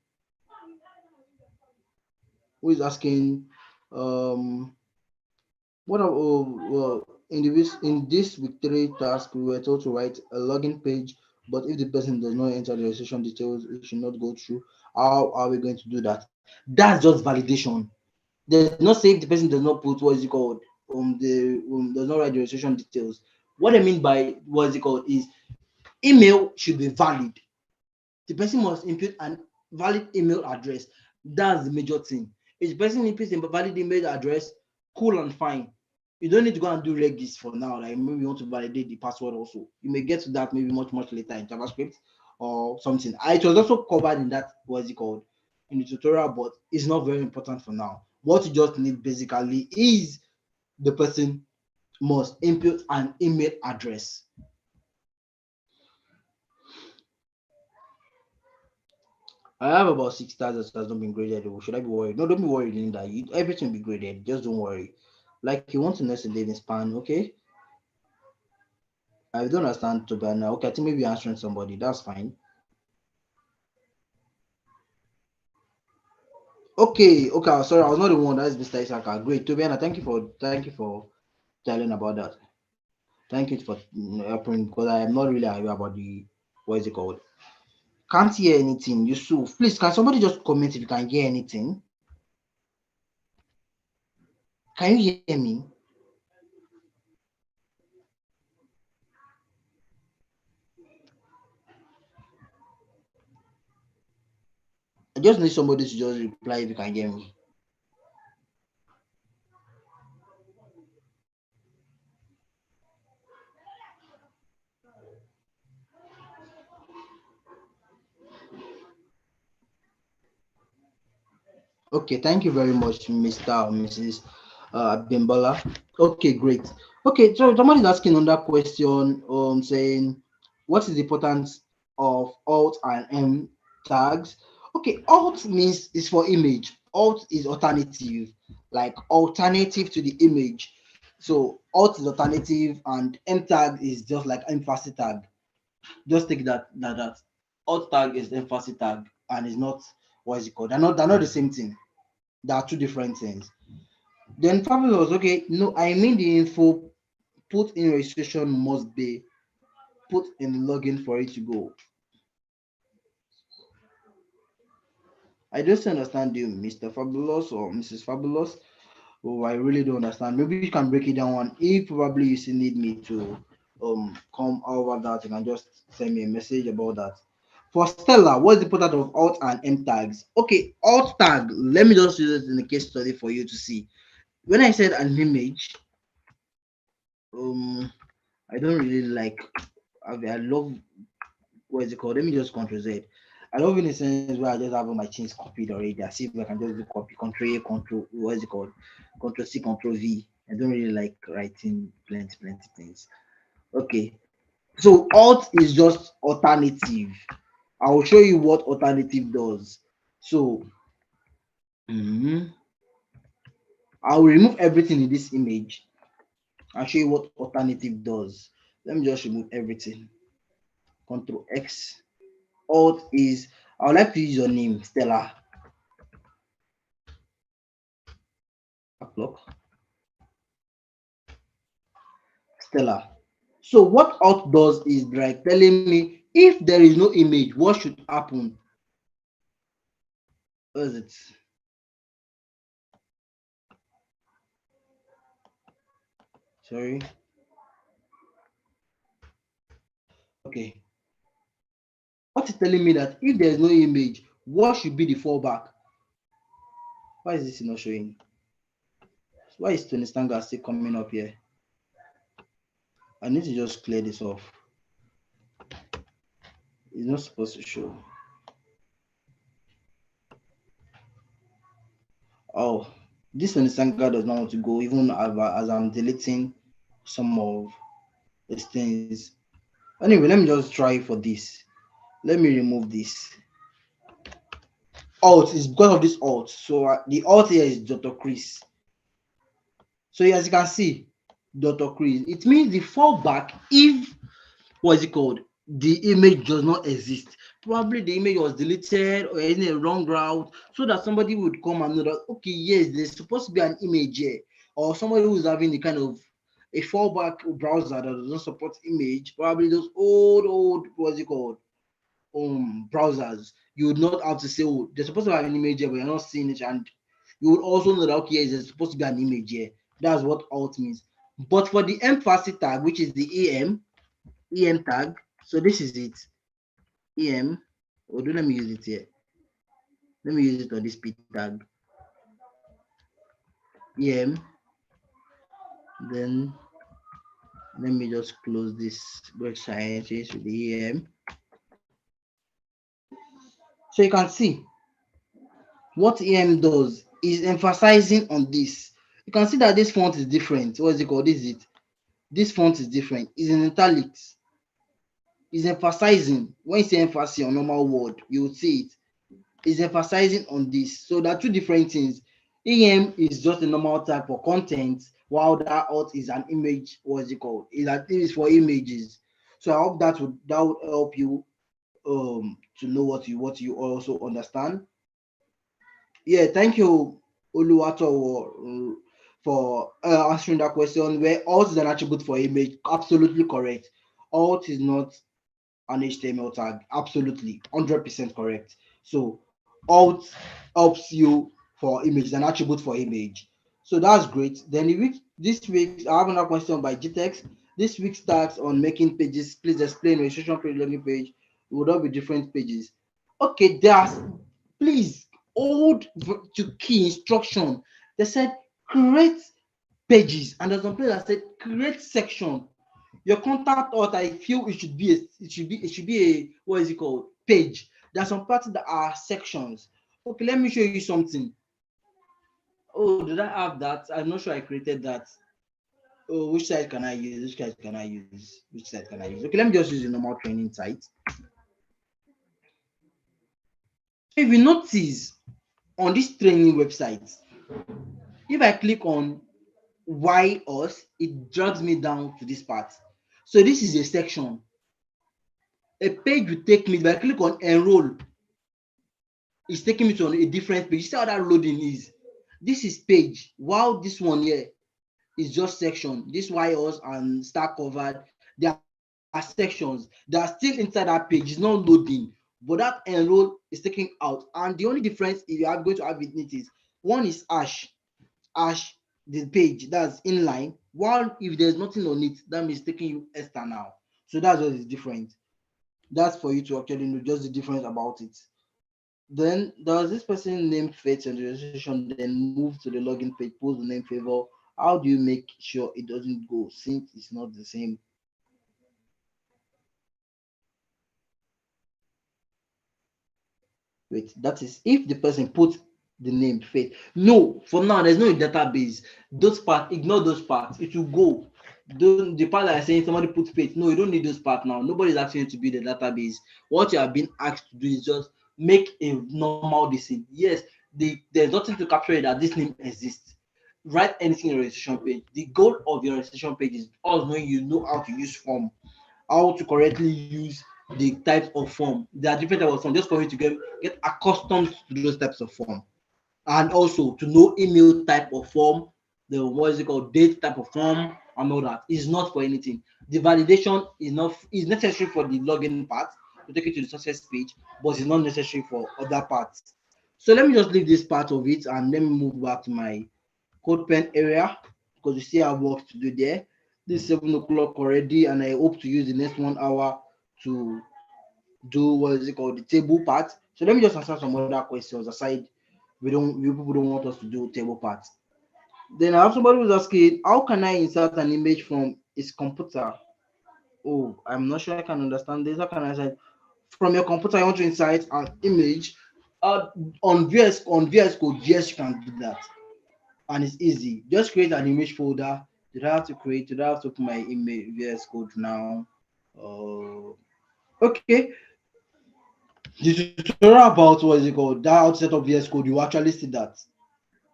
who is asking, what are, well, in this week 3 task, we were told to write a login page, but if the person does not enter the registration details, it should not go through. How are we going to do that? That's just validation. There's not say if the person does not put what is it called, does not write the registration details. What I mean by what is it called is email should be valid. The person must input an valid email address. That's the major thing. If the person inputs a valid email address, cool and fine. You don't need to go and do regis for now. Like maybe you want to validate the password also. You may get to that maybe much later in JavaScript or something. It was also covered in that, what is it called, in the tutorial, but it's not very important for now. What you just need basically is the person must input an email address. I have about 6 stars that has not been graded. Should I be worried? No, don't be worried, Linda. Everything will be graded. Just don't worry. Like you want to nest a day in span, okay? I don't understand to now. Okay, I think maybe you're answering somebody. That's fine. Okay. Sorry, I was not the one. That's Mr. Isaka. Great, Tobiana. Thank you for telling about that. Thank you for helping because I am not really aware about the what is it called. Can't hear anything. Yusuf, please, can somebody just comment if you can hear anything? Can you hear me? I just need somebody to just reply if you can hear me. Okay, thank you very much, Mr. or Mrs. Bimbola. Okay, great. Okay, so somebody is asking on that question, saying, what is the importance of alt and m tags? Okay, alt means is for image. Alt is alternative, like alternative to the image. So alt is alternative, and m tag is just like emphasis tag. Just take that alt tag is emphasis tag, and it's not, what is it called? They're not the same thing. There are two different things. Then fabulous. Okay, no, I mean the info put in registration must be put in the login for it to go. I just understand you, Mr. Fabulous or Mrs. Fabulous. Oh, I really don't understand. Maybe you can break it down one. If probably you still need me to come over that, you can just send me a message about that. For Stella, what's the importance of alt and m tags? Okay, alt tag. Let me just use it in a case study for you to see. When I said an image, I don't really like. I love what is it called? Let me just control Z. I love in a sense where I just have all my chains copied already. I see if I can just do copy, control A, control what is it called? Control C, control V. I don't really like writing plenty things. Okay. So alt is just alternative. I will show you what alternative does. So I will remove everything in this image. I'll show you what alternative does. Let me just remove everything. Control X. Alt is I would like to use your name, Stella. Clock. Stella. So what alt does is like telling me if there is no image, what should happen? What is it? Sorry. Okay. What is telling me that if there is no image, what should be the fallback? Why is this not showing? Why is Tony Stanga still coming up here? I need to just clear this off. It's not supposed to show. Oh, this Tony Stanga does not want to go, even as I'm deleting some of these things. Anyway, let me just try for this. Let me remove this. Alt is because of this alt. So the alt here is Dr. Chris. So as you can see, Dr. Chris, it means the fallback if what is it called? The image does not exist. Probably the image was deleted or in a wrong route, so that somebody would come and know that okay, yes, there's supposed to be an image here, or somebody who's having a kind of a fallback browser that does not support image, probably those old what's it called? Browsers, you would not have to say, oh, they're supposed to have an image here, but you're not seeing it, and you would also know that okay, yes, there's supposed to be an image here. That's what alt means. But for the emphasis tag, which is the em tag, so this is it, em. Oh, don't let me use it here. Let me use it on this p tag, em. Then let me just close this website with the em. So you can see what em does is emphasizing on this. You can see that this font is different. What is it called? This is it. This font is different. It's in italics. It's emphasizing. When you say emphasis on normal word, you will see it. It's emphasizing on this. So there are two different things. EM is just a normal tag for content, while that alt is an image. What is it called? It is for images. So I hope that would help you to know what you also understand. Yeah, thank you, Oluwato, for answering that question. Where alt is an attribute for image, absolutely correct. Alt is not an HTML tag, absolutely 100% correct. So alt helps you for image, an attribute for image. So that's great. Then this week I have another question by GTEX. This week starts on making pages. Please explain registration page, login page. It would all be different pages. Okay, there's please old to key instruction. They said create pages, and there's some place that said create section. Your contact author, I feel it should be a what is it called? Page. There are some parts that are sections. Okay, let me show you something. Oh, did I have that? I'm not sure I created that. Oh, which site can I use? Which site can I use? Which site can I use? Okay, let me just use a normal training site. So if you notice on this training website, if I click on why us, it drags me down to this part. So this is a section. A page will take me, if I click on enroll, it's taking me to a different page. You see how that loading is? This is page, while this one here is just section. This wires and start covered, there are sections that are still inside that page. It's not loading. but that enroll is taken out. And the only difference if you are going to have in it is one is hash the page that's inline, while if there's nothing on it, that means taking you external. So that's what is different. That's for you to actually know just the difference about it. Then there was this person named Faith in the registration, then move to the login page, post the name favor. How do you make sure it doesn't go since it's not the same? Wait, that is if the person puts the name Faith. No, for now there's no database. Those parts, ignore those parts. It will go. The part that I saying somebody put Faith. No, you don't need those parts now. Nobody's asking you to build a database. What you have been asked to do is just make a normal decision. Yes, there's nothing to capture it that this name exists. Write anything in your registration page. The goal of your registration page is us knowing you know how to use form, how to correctly use the types of form. There are different types of form, just for you to get accustomed to those types of form. And also to know email type of form, the what is it called, date type of form, and all that is not for anything. The validation is necessary for the login part to take you to the success page, but it's not necessary for other parts. So let me just leave this part of it and let me move back to my code pen area because we still have work to do there. This is 7 o'clock already, and I hope to use the next 1 hour to do what is it called, the table part. So let me just answer some other questions aside. You people don't want us to do table part. Then I have somebody who's asking, how can I insert an image from his computer? Oh, I'm not sure I can understand this. How can I say from your computer? I want to insert an image. On VS Code, yes, you can do that, and it's easy. Just create an image folder. You don't have to create. You don't have to put my image VS Code now. Okay, the tutorial about what is it called, that outset of VS Code, you actually see that.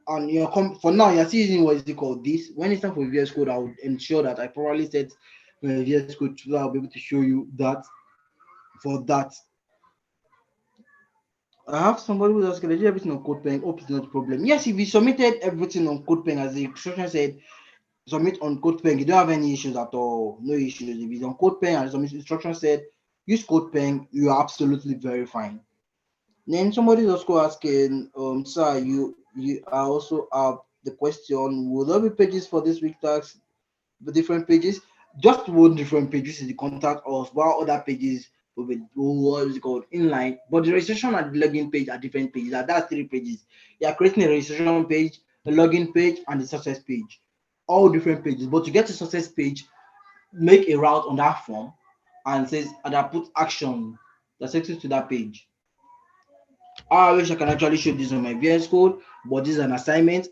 And for now you're still using what is it called this. When it's time for VS Code, I would ensure that I probably set my VS Code so that I'll be able to show you that for that. I have somebody who's asking, did everything on CodePen? Hope it's not a problem. Yes, if you submitted everything on CodePen as the instruction said, submit on CodePen, you don't have any issues at all. No issues. If it's on CodePen and some instruction said use CodePen, you are absolutely very fine. Then somebody is also asking, sir, you are also the question, will there be pages for this week tax? The different pages, just one different page, which is the contact us, while other pages will be what is it called, inline. But the registration and the login page are different pages. That's 3 pages. You are creating a registration page, a login page, and the success page. All different pages. But to get to success page, make a route on that form and says and I put action that takes you to that page. I wish I can actually show this on my VS Code, but this is an assignment.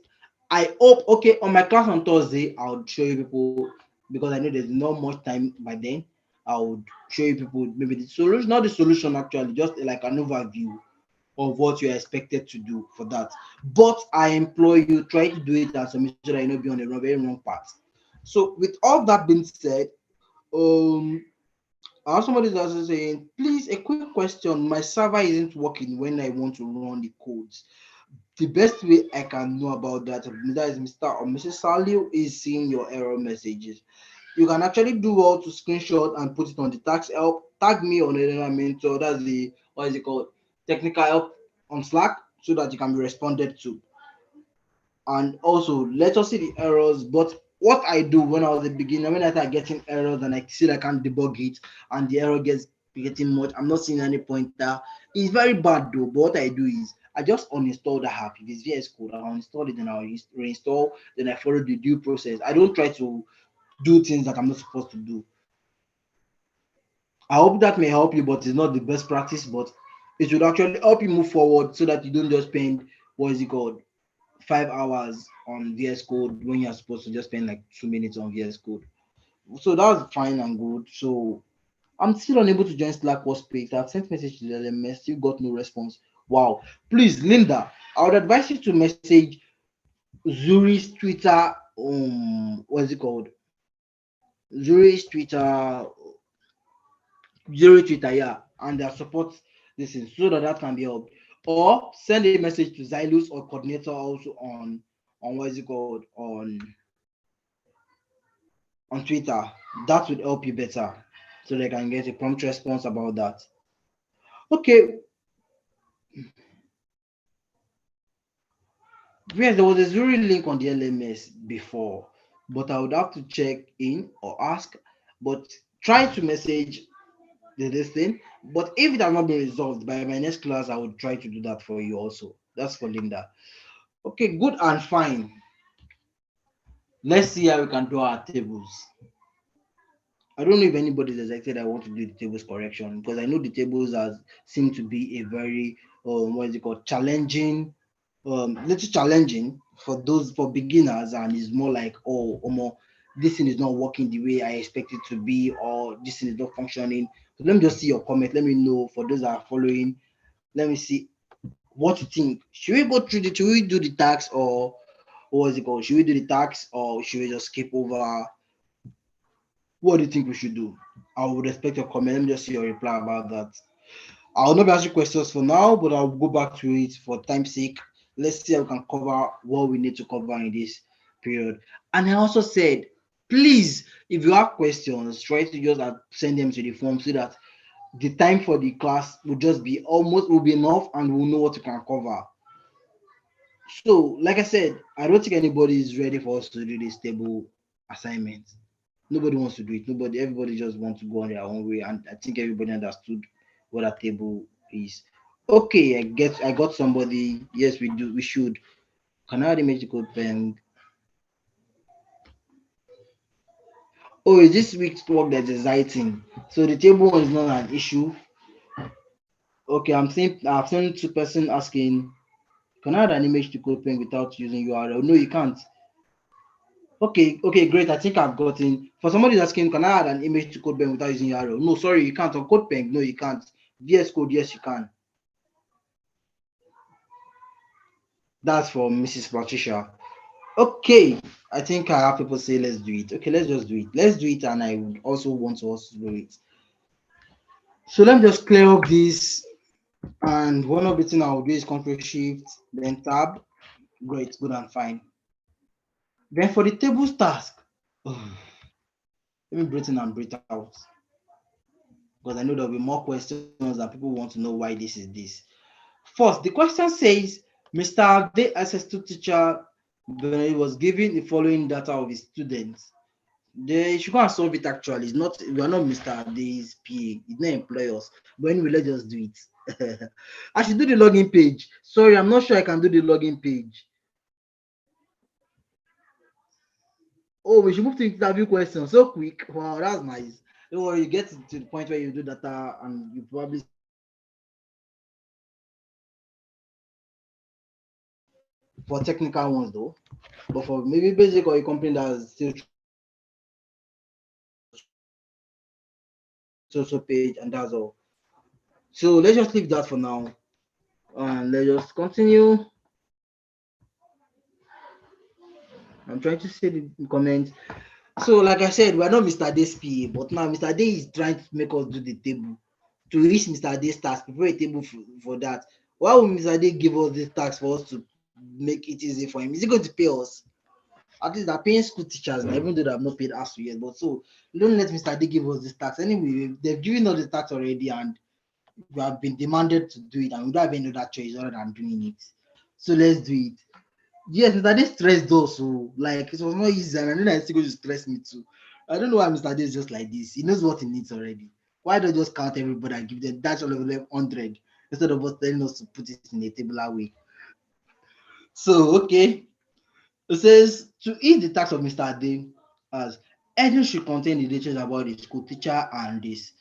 I hope, okay, on my class on Thursday, I'll show you people because I know there's not much time by then. I would show you people maybe the solution, not the solution actually, just like an overview of what you're expected to do for that. But I implore you, try to do it as a mission that you not be on the very wrong path. So, with all that being said, um, somebody's also saying, please, a quick question. My server isn't working when I want to run the codes. The best way I can know about that is Mr. or Mrs. Salio is seeing your error messages. You can actually do well to screenshot and put it on the tax help. Tag me on the mentor. That's the what is it called? Technical help on Slack so that you can be responded to. And also let us see the errors. But what I do when I was a beginner, when I start getting errors and I see I can't debug it and the error gets getting much, I'm not seeing any pointer. It's very bad though. But what I do is I just uninstall the app. If it's VS Code, I'll uninstall it, then I'll reinstall, then I follow the due process. I don't try to do things that I'm not supposed to do. I hope that may help you, but it's not the best practice, but it should actually help you move forward so that you don't just spend what is it called 5 hours on VS Code when you're supposed to just spend like 2 minutes on VS Code. So that's fine and good. So I'm still unable to join Slack workspace. I've sent message to the LMS, still got no response. Wow. Please, Linda, I would advise you to message Zuri's Twitter. What's it called? Zuri's Twitter, Zuri Twitter, yeah, and their support this is so that can be helped. Or send a message to Xylus or coordinator also on what is it called on Twitter. That would help you better so they can get a prompt response about that. Okay, yes, there was a Zuri link on the LMS before, but I would have to check in or ask, but try to message this thing. But if it has not been resolved by my next class, I would try to do that for you also. That's for Linda. Okay, good and fine. Let's see how we can do our tables. I don't know if anybody is excited. I want to do the tables correction because I know the tables has seem to be a very what is it called, challenging, little challenging for those for beginners, and it's more like, oh more this thing is not working the way I expect it to be, or this thing is not functioning. So let me just see your comment. Let me know for those that are following. Let me see what you think. Should we go through the should we do the tax, or what is it called? Should we do the tax, or should we just skip over? What do you think we should do? I would expect your comment. Let me just see your reply about that. I'll not be asking questions for now, but I'll go back to it for time's sake. Let's see how we can cover what we need to cover in this period. And I also said, please, if you have questions, try to just send them to the form so that the time for the class will just be almost will be enough and we'll know what we can cover. So, like I said, I don't think anybody is ready for us to do this table assignment. Nobody wants to do it. Everybody just wants to go on their own way, and I think everybody understood what a table is. Okay, I got somebody. Yes, we do. We should. Can I image the code pen? Oh, is this week's work that's exciting? So the table is not an issue. Okay, I've seen two person asking, can I add an image to code pen without using URL? No, you can't. Okay, great. I think I've gotten for somebody asking, can I add an image to CodeBank without using arrow? No, sorry, you can't. On CodeBank, no, you can't. VS Code, yes, you can. That's for Mrs. Patricia. Okay, I think I have people say let's do it. Okay, let's just do it. Let's do it, and I would also want to also do it. So let me just clear up this, and one of the things I will do is Control Shift, then Tab. Great, good and fine. Then for the tables task, let me breathe in and breathe out, because I know there'll be more questions and people want to know why this is this. First, the question says, Mr. Abde, SS2 teacher, was given the following data of his students. They should go and solve it actually. It's not, we are not Mr. Abde's PA, it's not employers. But anyway, let's just do it. I should do the login page. Sorry, I'm not sure I can do the login page. Oh, we should move to interview questions so quick. Wow, that's nice. Don't worry, you get to the point where you do data and you probably for technical ones though. But for maybe basic or a company that's still social page, and that's all. So let's just leave that for now. And let's just continue. I'm trying to say the comments. So, like I said, we're not Mr. Day's PA, but now Mr. Day is trying to make us do the table. To reach Mr. Day's task, prepare a table for that. Why would Mr. Day give us this task for us to make it easy for him? Is he going to pay us? At least they're paying school teachers, now, even though they have not paid us yet. But so don't let Mr. Day give us this tax. Anyway, they've given us the tax already, and we have been demanded to do it, and we don't have any other choice other than doing it. So let's do it. Yes, Mr. Day stressed also. Like it was not easy, and I know that it's going to stress me too. I don't know why Mr. Day is just like this. He knows what he needs already. Why don't just count everybody and give them dash all of them 100 instead of us telling us to put it in a tabular way? So okay, it says to ease the tax of Mr. Ade, as heading should contain the details about the school teacher and this.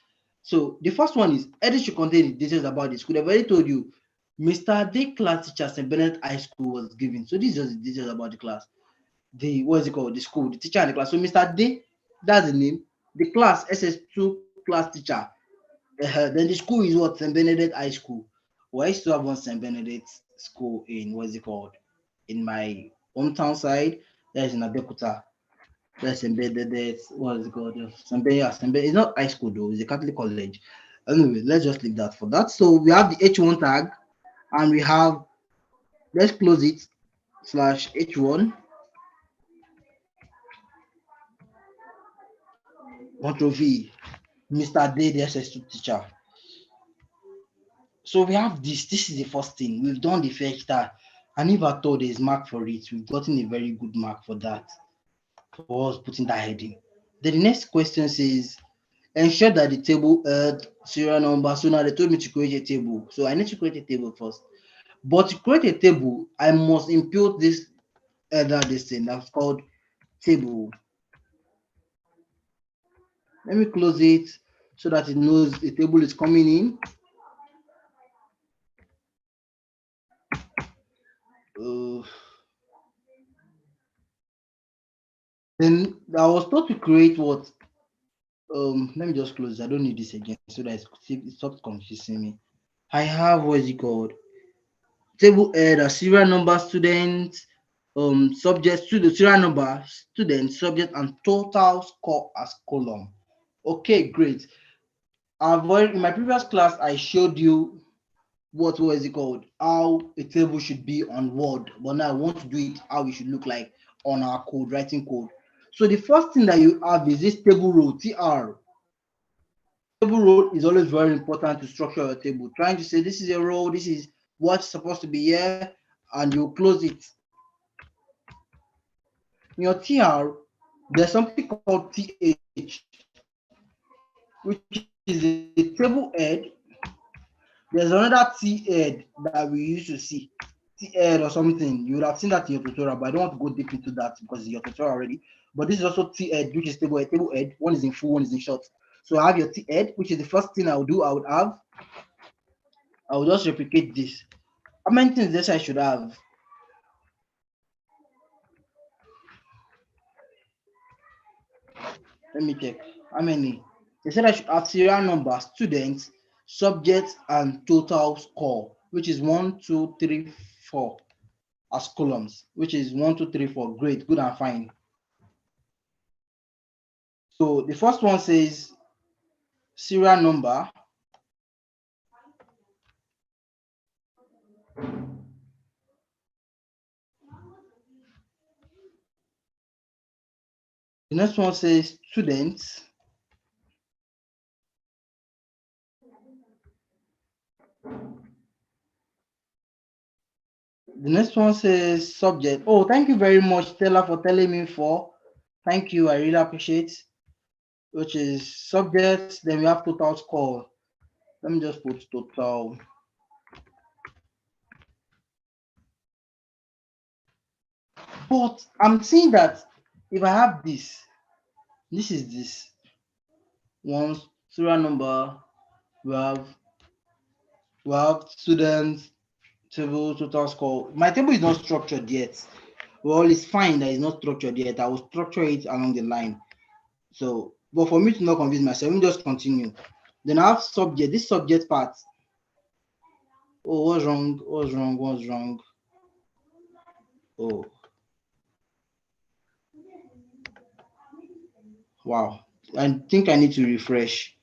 So the first one is heading should contain the details about the school. They've already told you Mr. Ade class teacher St. Bernard High School was given. So this is just the details about the class. The what is it called? The school, the teacher and the class. So Mr. Ade, that's the name. The class SS2 class teacher. Then the school is what? St. Benedict High School. Well, I used to have one St. Benedict school in what's it called? In my hometown side. That is in Abeokuta. That's embedded. What is it called? It's not high school though. It's a Catholic college. Anyway, let's just leave that for that. So we have the H1 tag, and we have. Let's close it. Slash H1. Control V. Mr. Day, the SS2 teacher. So we have this. This is the first thing. We've done the fetch tag. And if at all there's mark for it, we've gotten a very good mark for that, for us putting that heading. Then the next question says, ensure that the table serial number. So now they told me to create a table. So I need to create a table first. But to create a table, I must impute this this thing that's called table. Let me close it so that it knows the table is coming in. Then I was told to create what? Let me just close. I don't need this again so that it stops confusing me. I have, what is it called? Table head, a serial number, student, subject, student, serial number, student, subject, and total score as column. Okay, great. I've already, in my previous class, I showed you what was it called, how a table should be on Word, but now I want to do it how it should look like on our code, writing code. So the first thing that you have is this table row, TR. Table row is always very important to structure your table. Trying to say this is a row, this is what's supposed to be here, and you close it. In your TR, there's something called TH, which is a table head. There's another T head that we used to see, T head or something. You would have seen that in your tutorial, but I don't want to go deep into that because it's your tutorial already. But this is also T head, which is table head. Table head, one is in full, one is in short. So I have your T head, which is the first thing I would do. I will just replicate this. How many things this I should have? Let me check. How many? They said I should have serial number, students, subject, and total score, which is 1, 2, 3, 4 as columns, which is 1, 2, 3, 4. Great, good and fine. So the first one says serial number. The next one says students. The next one says subject. Oh, thank you very much, Stella, for telling me for. Thank you, I really appreciate. Which is subject. Then we have total score. Let me just put total. But I'm seeing that if I have this is this. One serial number, we have students, table, total score. My table is not structured yet. Well, it's fine that it's not structured yet. I will structure it along the line. So, but for me to not confuse myself, let me just continue. Then I have subject, this subject part. Oh, what's wrong? What's wrong? What's wrong? Oh, wow. I think I need to refresh.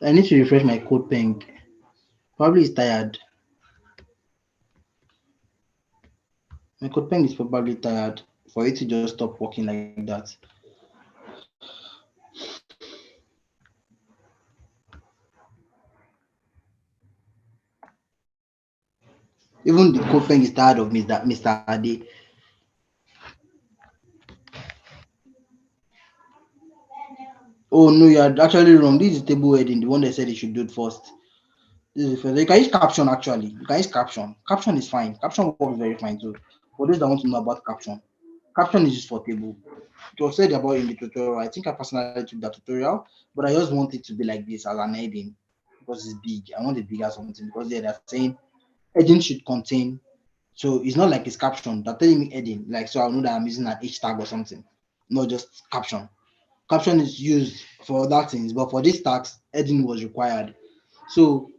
I need to refresh my code pen. Probably is tired. My code pen is probably tired for it to just stop working like that. Even the code pen is tired of Mr. Ade. Oh no, you are actually wrong. This is table heading, the one that said you should do it first. This is first. You can use caption actually. You can use caption. Caption is fine. Caption works very fine too. For those that want to know about caption, caption is used for table. It was said about in the tutorial. I think I personally took that tutorial, but I just want it to be like this as an heading because it's big. I want it bigger something because they're saying heading should contain. So it's not like it's caption. They're telling me heading, like so I know that I'm using an H tag or something, not just caption. Caption is used for other things, but for this tax, heading was required. So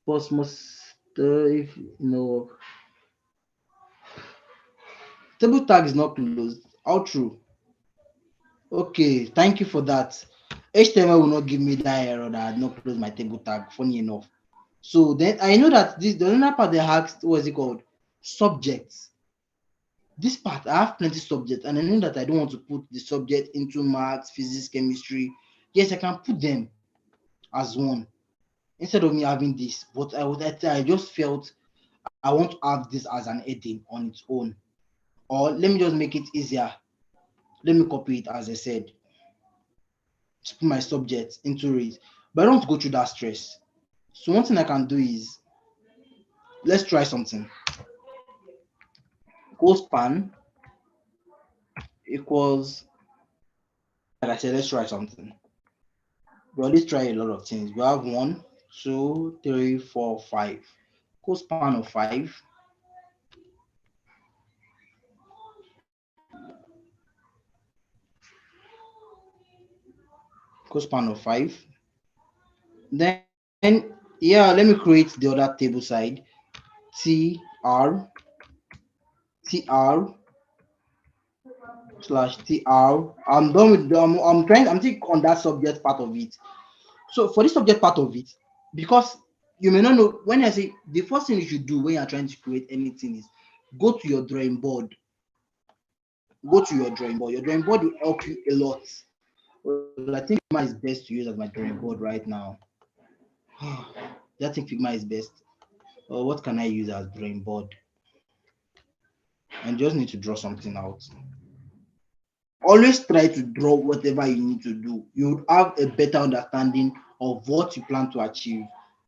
post must if you know table tag is not closed. How true? Okay, thank you for that. HTML will not give me that error that I had not closed my table tag. Funny enough. So then I know that this the other part they asked, what is it called? Subjects. this part, I have plenty subjects, and I know that I don't want to put the subject into maths, physics, chemistry. Yes, I can put them as one instead of me having this. But I just felt I want to have this as an heading on its own. Or let me just make it easier. Let me copy it as I said, to put my subject into it. But I don't want to go through that stress. So one thing I can do is, let's try something. Cospan equals, like I said, let's try something. We always try a lot of things. We have 1, 2, 3, 4, 5. Cospan of 5. Cospan of 5. Then, yeah, let me create the other table side. TR, TR slash TR. I'm done with, I'm thinking on that subject part of it. So for this subject part of it, because you may not know, when I say the first thing you should do when you're trying to create anything is go to your drawing board. Go to your drawing board. Your drawing board will help you a lot. Well, I think Figma is best to use as my drawing board right now. I think Figma is best. What can I use as drawing board? And just need to draw something out. Always try to draw whatever you need to do. You would have a better understanding of what you plan to achieve.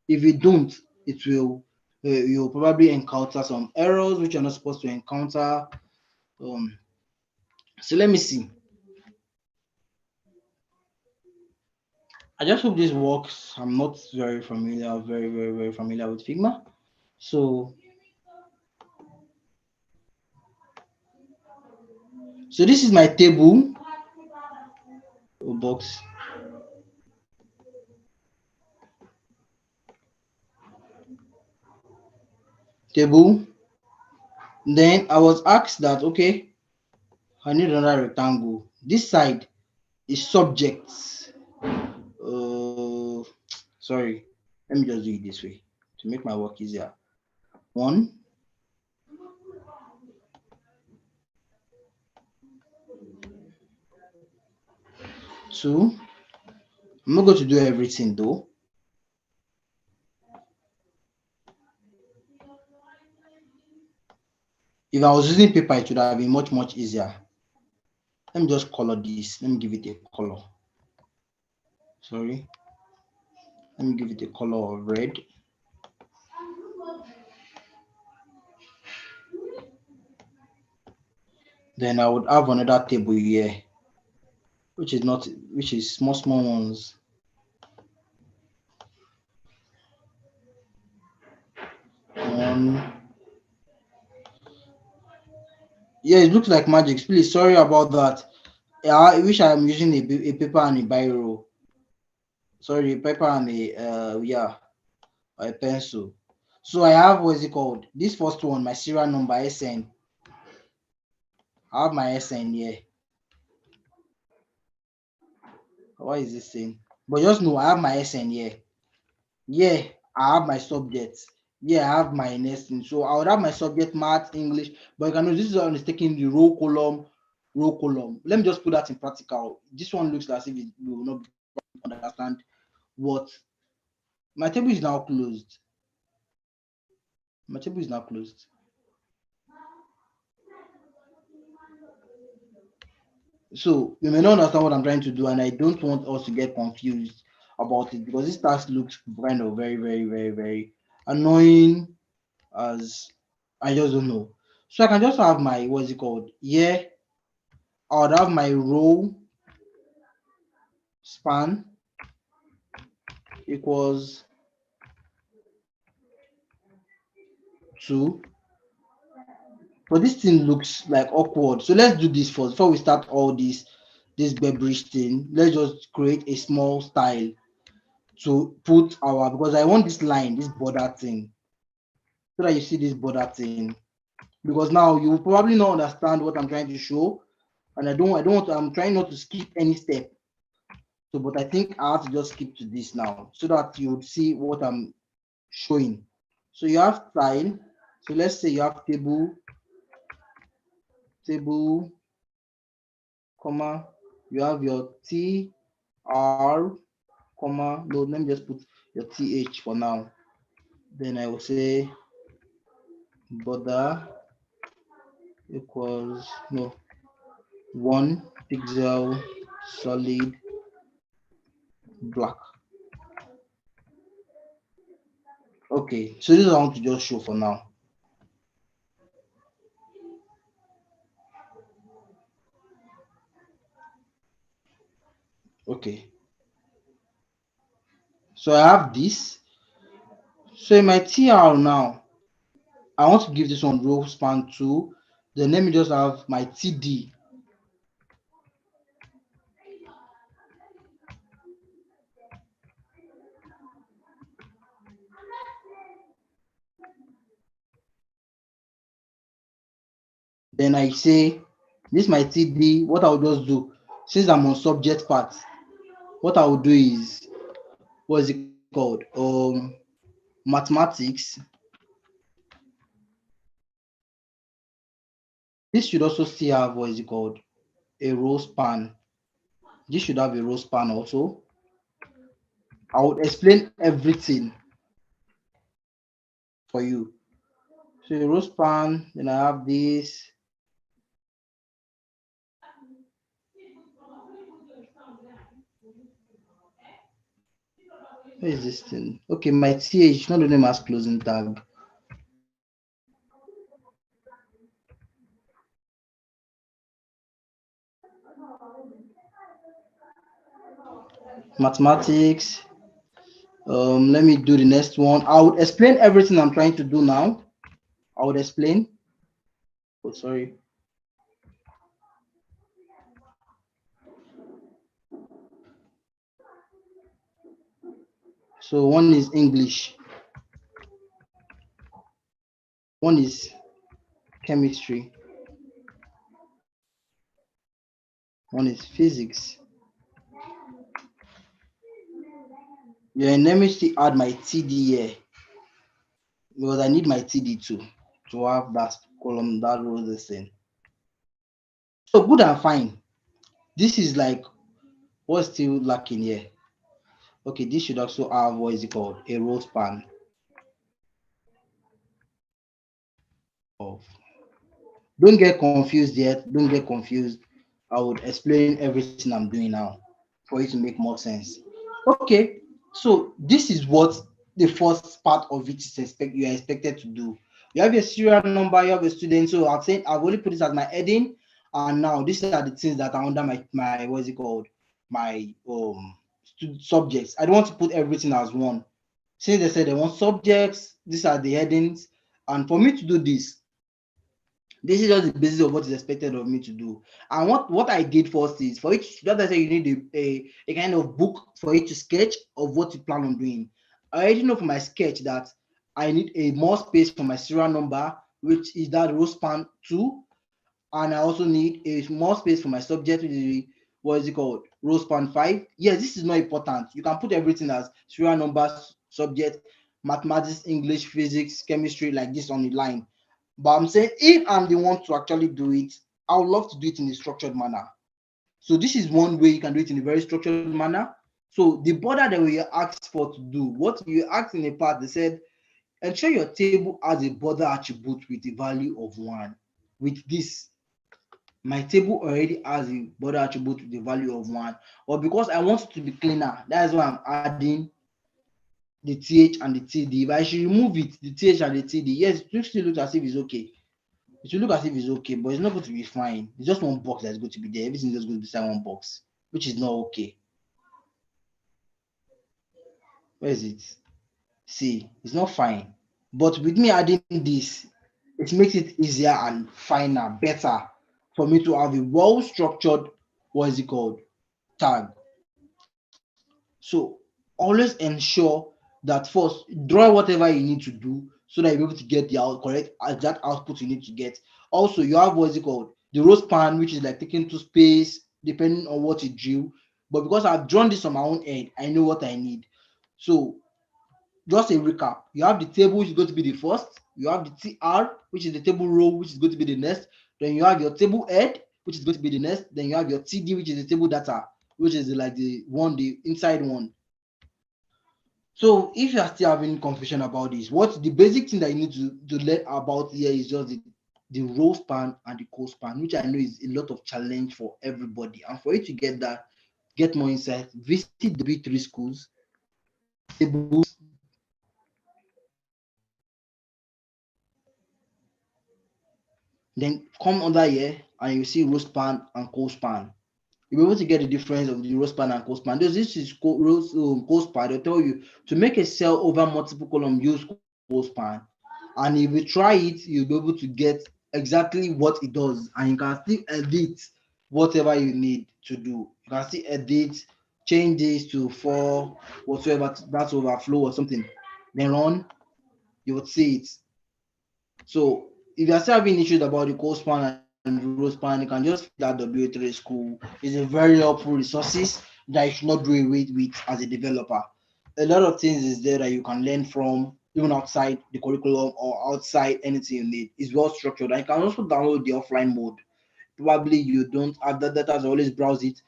If you don't, it will you'll probably encounter some errors which you're not supposed to encounter. So let me see. I just hope this works. I'm not very familiar, very familiar with Figma. So this is my table box. Table. Then I was asked that, okay, I need another rectangle. This side is subjects. Sorry, let me just do it this way to make my work easier. 1, 2. I'm not going to do everything though. If I was using paper, it would have been much easier. Let me just color this. Let me give it a color. Sorry. Let me give it a color of red. Then I would have another table here, which is small ones. Yeah, it looks like magic. Please, sorry about that. I wish I'm using a paper and a biro. Sorry, paper and a pencil. So I have, what is it called? This first one, my serial number, SN. I have my SN here. Why is this saying? But just know I have my SN here. Yeah, I have my subjects. Yeah, I have my nesting. So I would have my subject, math, English. But you can know this is one is taking the row column. Let me just put that in practical. This one looks as if it will not understand what. My table is now closed. My table is now closed. So you may not understand what I'm trying to do, and I don't want us to get confused about it because this task looks kind of very annoying, as I just don't know. So I can just have my, what's it called? Yeah, I would have my row span equals 2. But this thing looks like awkward. So let's do this first before we start all this berberish thing. Let's just create a small style to put our, because I want this line, this border thing, so that you see this border thing. Because now you will probably not understand what I'm trying to show, and I don't want to, I'm trying not to skip any step. So, but I think I have to just skip to this now so that you would see what I'm showing. So you have style. So let's say you have table table, comma, you have your TR, comma, no, let me just put your TH for now. Then I will say border equals, no, 1 pixel solid black. Okay, so this is what I want to just show for now. Okay, so I have this. So in my TR now, I want to give this one row span 2. Then let me just have my TD. Then I say, this my TD. What I'll just do, since I'm on subject part, what I will do is, what is it called? Mathematics. This should also still have, what is it called? A row span. This should have a row span also. I would explain everything for you. So a row span, then I have this. Where is this thing? Okay, my TH, not the name as closing tag. Mathematics. Let me do the next one. I would explain everything I'm trying to do now. I would explain. Oh, sorry. So one is English. One is chemistry. One is physics. Yeah, and let me still add my TD here, because I need my TD to have that column, that row, this thing. So good and fine. This is like, what's still lacking here? Okay, this should also have, what is it called? A row span of. Don't get confused yet. Don't get confused. I would explain everything I'm doing now for you to make more sense. Okay, so this is what the first part of it is you are expected to do. You have your serial number, you have a student. So I've said I've only put this as my heading, and now these are the things that are under my what is it called? My subjects. I don't want to put everything as one. Since they said they want subjects, these are the headings. And for me to do this is just the basis of what is expected of me to do. And what I did first is, for each, just as I say, you need a kind of book for you to sketch of what you plan on doing. I already know for my sketch that I need a more space for my serial number, which is that row span 2, and I also need a more space for my subject, which is, what is it called, row span 5. Yes, this is not important. You can put everything as serial numbers, subject, mathematics, English, physics, chemistry, like this on the line. But I'm saying, if I'm the one to actually do it, I would love to do it in a structured manner. So this is one way you can do it in a very structured manner. So the border that we asked for to do, what you asked in a part, they said, ensure your table has a border attribute with a value of 1. With this, my table already has a border attribute with the value of 1. But because I want it to be cleaner, that's why I'm adding the TH and the TD. If I should remove it, the TH and the TD, yes, it still looks as if it's okay. It will look as if it's okay, but it's not going to be fine. It's just one box that's going to be there. Everything just goes beside one box, which is not okay. Where is it? See, it's not fine. But with me adding this, it makes it easier and finer, better for me to have a well-structured, what is it called, tag. So always ensure that first draw whatever you need to do so that you're able to get the correct exact output you need to get. Also, you have, what is it called, the row span, which is like taking two space depending on what you drew. But because I've drawn this on my own end, I know what I need. So just a recap, you have the table, which is going to be the first. You have the TR, which is the table row, which is going to be the next. Then you have your table head, which is going to be the next. Then you have your TD, which is the table data, which is like the inside one. So if you are still having confusion about this, what the basic thing that you need to learn about here is just the row span and the co span, which I know is a lot of challenge for everybody. And for you to get that, get more insight, visit the B3 schools, tables, then come under here and you see row span and co span. You'll be able to get the difference of the row span and co span. This is co span. They'll tell you to make a cell over multiple column, use co span. And if you try it, you'll be able to get exactly what it does, and you can still edit whatever you need to do. You can still edit, change this to 4, whatsoever, that's overflow or something. Then run, you would see it. So if you're still having issues about the co span and row span, you can just that W3 school is a very helpful resources that you should not do away with as a developer. A lot of things is there that you can learn from, even outside the curriculum or outside anything you need. It's well structured. And you can also download the offline mode. Probably you don't have that data, so always browse it.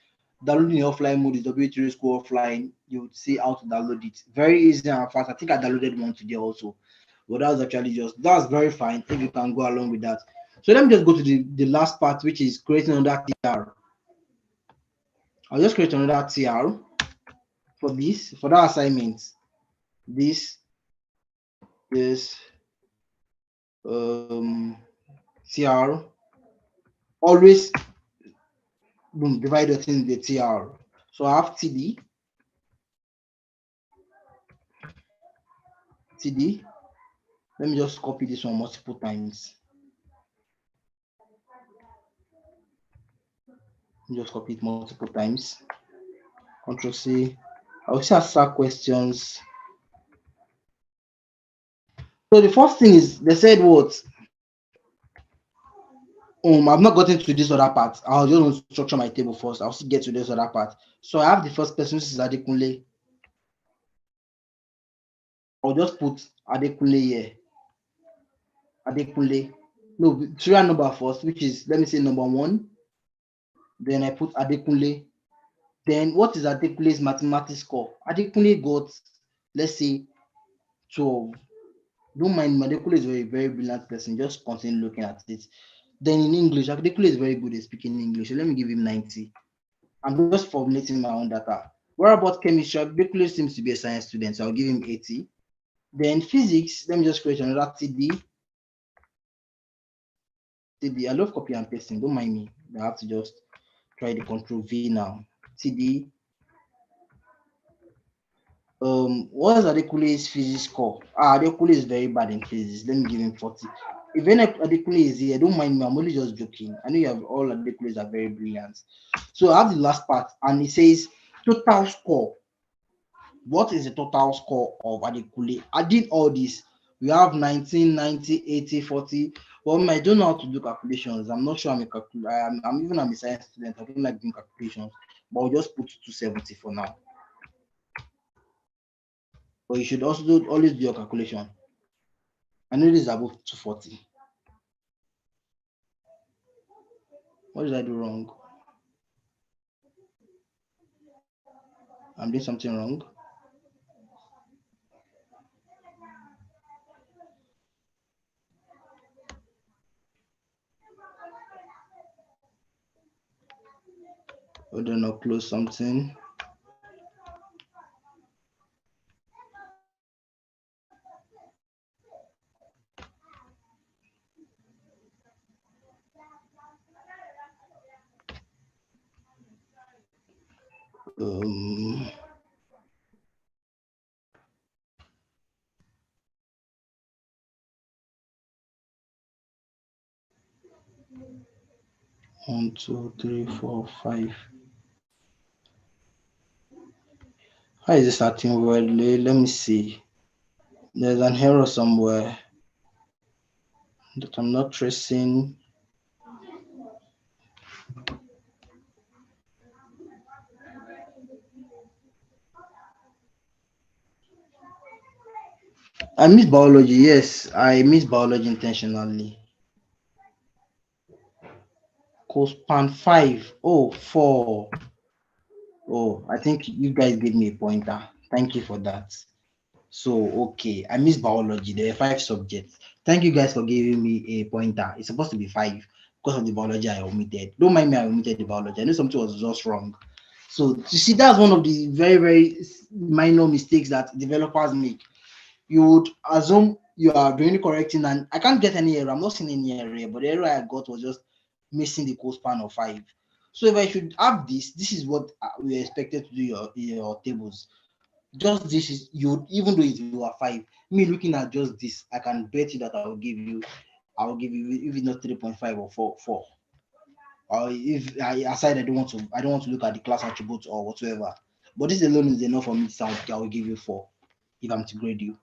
Downloading the offline mode is W3 school offline. You would see how to download it. Very easy and fast. I think I downloaded one today also. But that was actually that's very fine if you can go along with that. So let me just go to the last part, which is creating another TR. I'll just create another TR for that assignment. This is TR. Always divide it in the TR. So I have TD. Let me just copy this one multiple times. Just copy it multiple times. Control C. I will also ask questions. So the first thing is they said what? I've not gotten to this other part. I'll just structure my table first. I'll still get to this other part. So I have the first person, which is Adekunle. I'll just put Adekunle here. Adekunle. No, serial number first, which is, let me say, number 1. Then I put Adekunle. Then what is Adekunle's mathematics score? Adekunle got, let's say, 12. Don't mind, Adekunle is a very, very brilliant person. Just continue looking at it. Then in English, Adekunle is very good at speaking English. So let me give him 90. I'm just formulating my own data. What about chemistry? Adekunle seems to be a science student, so I'll give him 80. Then physics, let me just create another TD. I love copy and pasting. Don't mind me. I have to just try the Control V now. TD. What is Adekunle's physics score? Adekunle is very bad in physics. Let me give him 40. If any Adekunle is here, don't mind me. I'm only just joking. I know you have all Adekunles are very brilliant. So I have the last part, and it says total score. What is the total score of Adekunle? I did all this. We have 19, 90, 80, 40. Well, I don't know how to do calculations. I'm not sure I'm a science student. I don't like doing calculations, but I'll just put 270 for now. But you should also always do your calculation. I know this is above 240. What did I do wrong? I'm doing something wrong. Hold on, I'll close something. One, 2, 3, 4, 5. How is this starting well? Let me see. There's an error somewhere that I'm not tracing. I miss biology. Yes, I miss biology intentionally. Cospan 5. Oh, 4. Oh, I think you guys gave me a pointer. Thank you for that. So, okay, I missed biology. There are 5 subjects. Thank you guys for giving me a pointer. It's supposed to be 5 because of the biology I omitted. Don't mind me, I omitted the biology. I know something was just wrong. So, you see, that's one of the very, very minor mistakes that developers make. You would assume you are doing the correct thing, and I can't get any error. I'm not seeing any error, but the error I got was just missing the code span of 5. So if I should have this is what we are expected to do your tables. Just this is you, even though it were 5. Me looking at just this, I can bet you that I will give you if it's not 3.5 or 4. Or if I aside I don't want to look at the class attributes or whatsoever. But this alone is enough for me to sound I will give you 4 if I'm to grade you.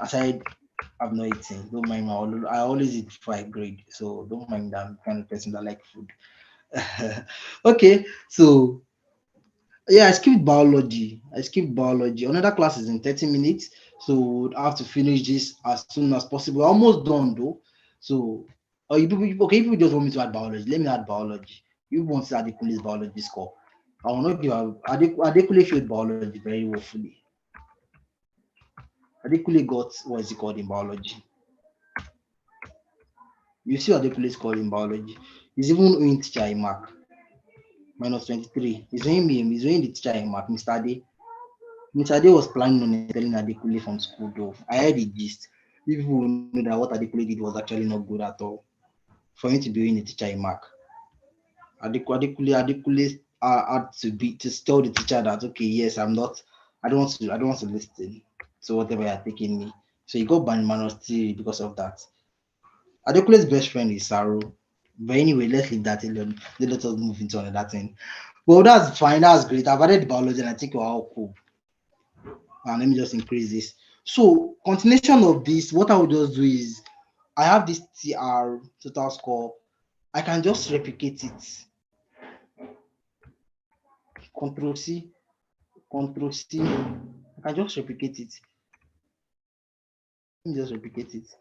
Aside I'm not eating. Don't mind me. I always eat before I grade. So don't mind that. I'm the kind of person that like food. Okay, so yeah, I skipped biology. Another class is in 30 minutes, so we'll have to finish this as soon as possible. We're almost done though. So, okay, if you just want me to add biology, let me add biology. You want to add Adekule's biology score. I will not give Adekule showed biology very woefully. Adekule got what is it called in biology? You see Adekule scored in biology. He's even owing teacher a mark. Minus 23. He's owing the teacher a mark, Mr. Ade. Mr. Ade was planning on expelling Adekule from school though. I heard the gist. People will know that what Adekule did was actually not good at all. For him to be in a teacher a mark. Adekule had to tell the teacher that okay, yes, I don't want to listen to whatever you're taking me. So he got banned minus 3 because of that. Adekule's best friend is Saru. But anyway, let's leave that alone. Let us move into another thing. Well, that's fine. That's great. I've added biology and I think we're all cool. And let me just increase this. So, continuation of this, what I will just do is I have this TR total score. I can just replicate it. Control C, Control C. I can just replicate it. Let me just replicate it.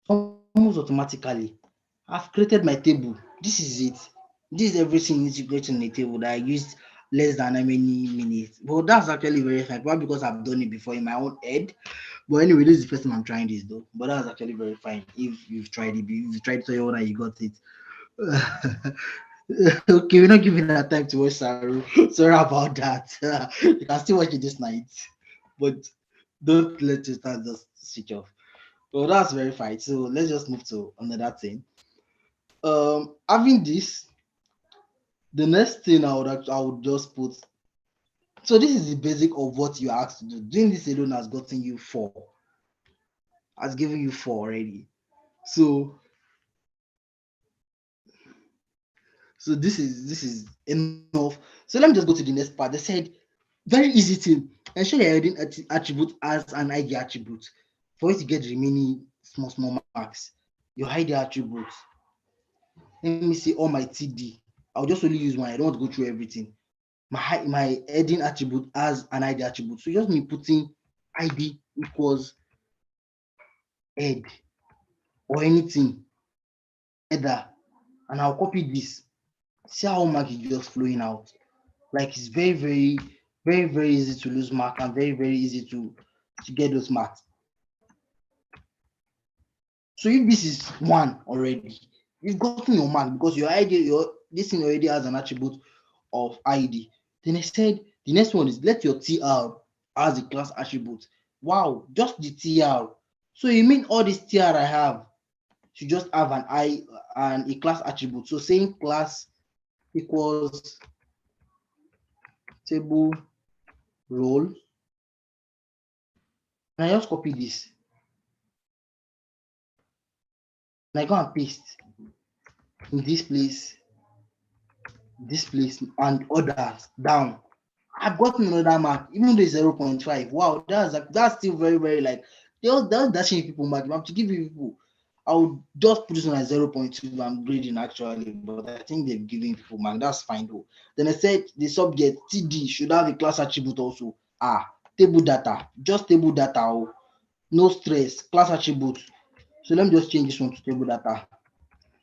Almost automatically. I've created my table. This is it. This is everything integrated in the table that I used less than how many minutes. But that's actually very fine. Probably because I've done it before in my own head. But anyway, this is the first time I'm trying this though. But that's actually very fine. If you've tried it, if you tried it on your own and you got it. Okay, we're not giving that time to watch Saru. Sorry about that. You can still watch it this night. But don't let your start just switch off. Well, that's very fine. So let's just move to another thing. Having this, the next thing I would just put. So this is the basic of what you asked to do. Doing this alone has gotten you 4. Has given you 4 already. So this is enough. So let me just go to the next part. They said very easy thing. Ensure you're adding attribute as an ID attribute for you to get the remaining small marks. Your ID attribute. Let me see all my TD. I'll just only use one. I don't want to go through everything. My heading attribute as an ID attribute. So just me putting ID equals head or anything header, and I'll copy this. See how mark is just flowing out. Like it's very easy to lose mark and very easy to get those marks. So if this is 1 already, you've gotten your mark because your ID, this thing already has an attribute of ID. Then I said the next one is let your TR as a class attribute. Wow, just the TR. So you mean all this TR I have should just have an I and a class attribute. So saying class equals table role. And I just copy this. And I go and paste in this place, and others down. I've gotten another mark, even though it's 0.5. Wow, that's still very like that's dashing people mark. I'm to give you people. I would just put this one at 0.2. I'm grading actually, but I think they've given people mark. That's fine though. Then I said the subject TD should have a class attribute also. Table data, just table data. No stress, class attribute. So let me just change this one to table data.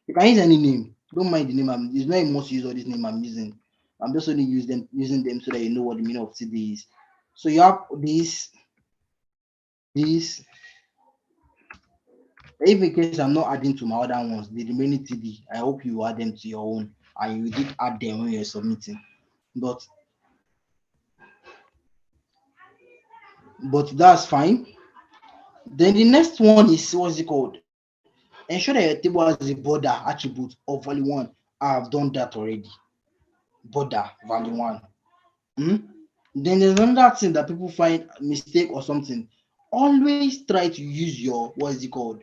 You can use any name. Don't mind the name. It's not a must use all this name I'm using. I'm just only using them so that you know what the meaning of CD is. So you have this. If in case I'm not adding to my other ones, the remaining TD, I hope you add them to your own and you did add them when you're submitting. But that's fine. Then the next one is what's it called? Ensure that your table has a border attribute of value one. I have done that already. Border value one. Hmm? Then there's another thing that people find mistake or something. Always try to use your what is it called?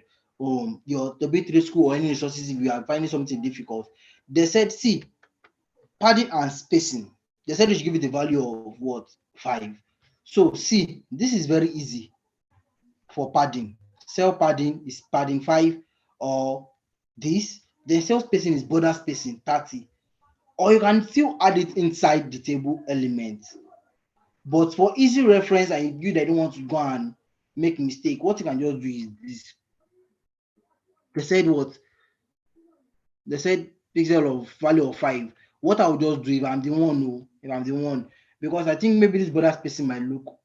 Your W3 school or any resources if you are finding something difficult. They said, see, padding and spacing. They said you should give it a value of what? 5. So see, this is very easy for padding. Cell padding is padding 5 or this. Then cell spacing is border spacing 30. Or you can still add it inside the table element. But for easy reference and you that don't want to go and make mistake, what you can just do is this. They said what? They said pixel of value of 5. What I'll just do if I'm the one, no, if I'm the one, because I think maybe this border spacing might look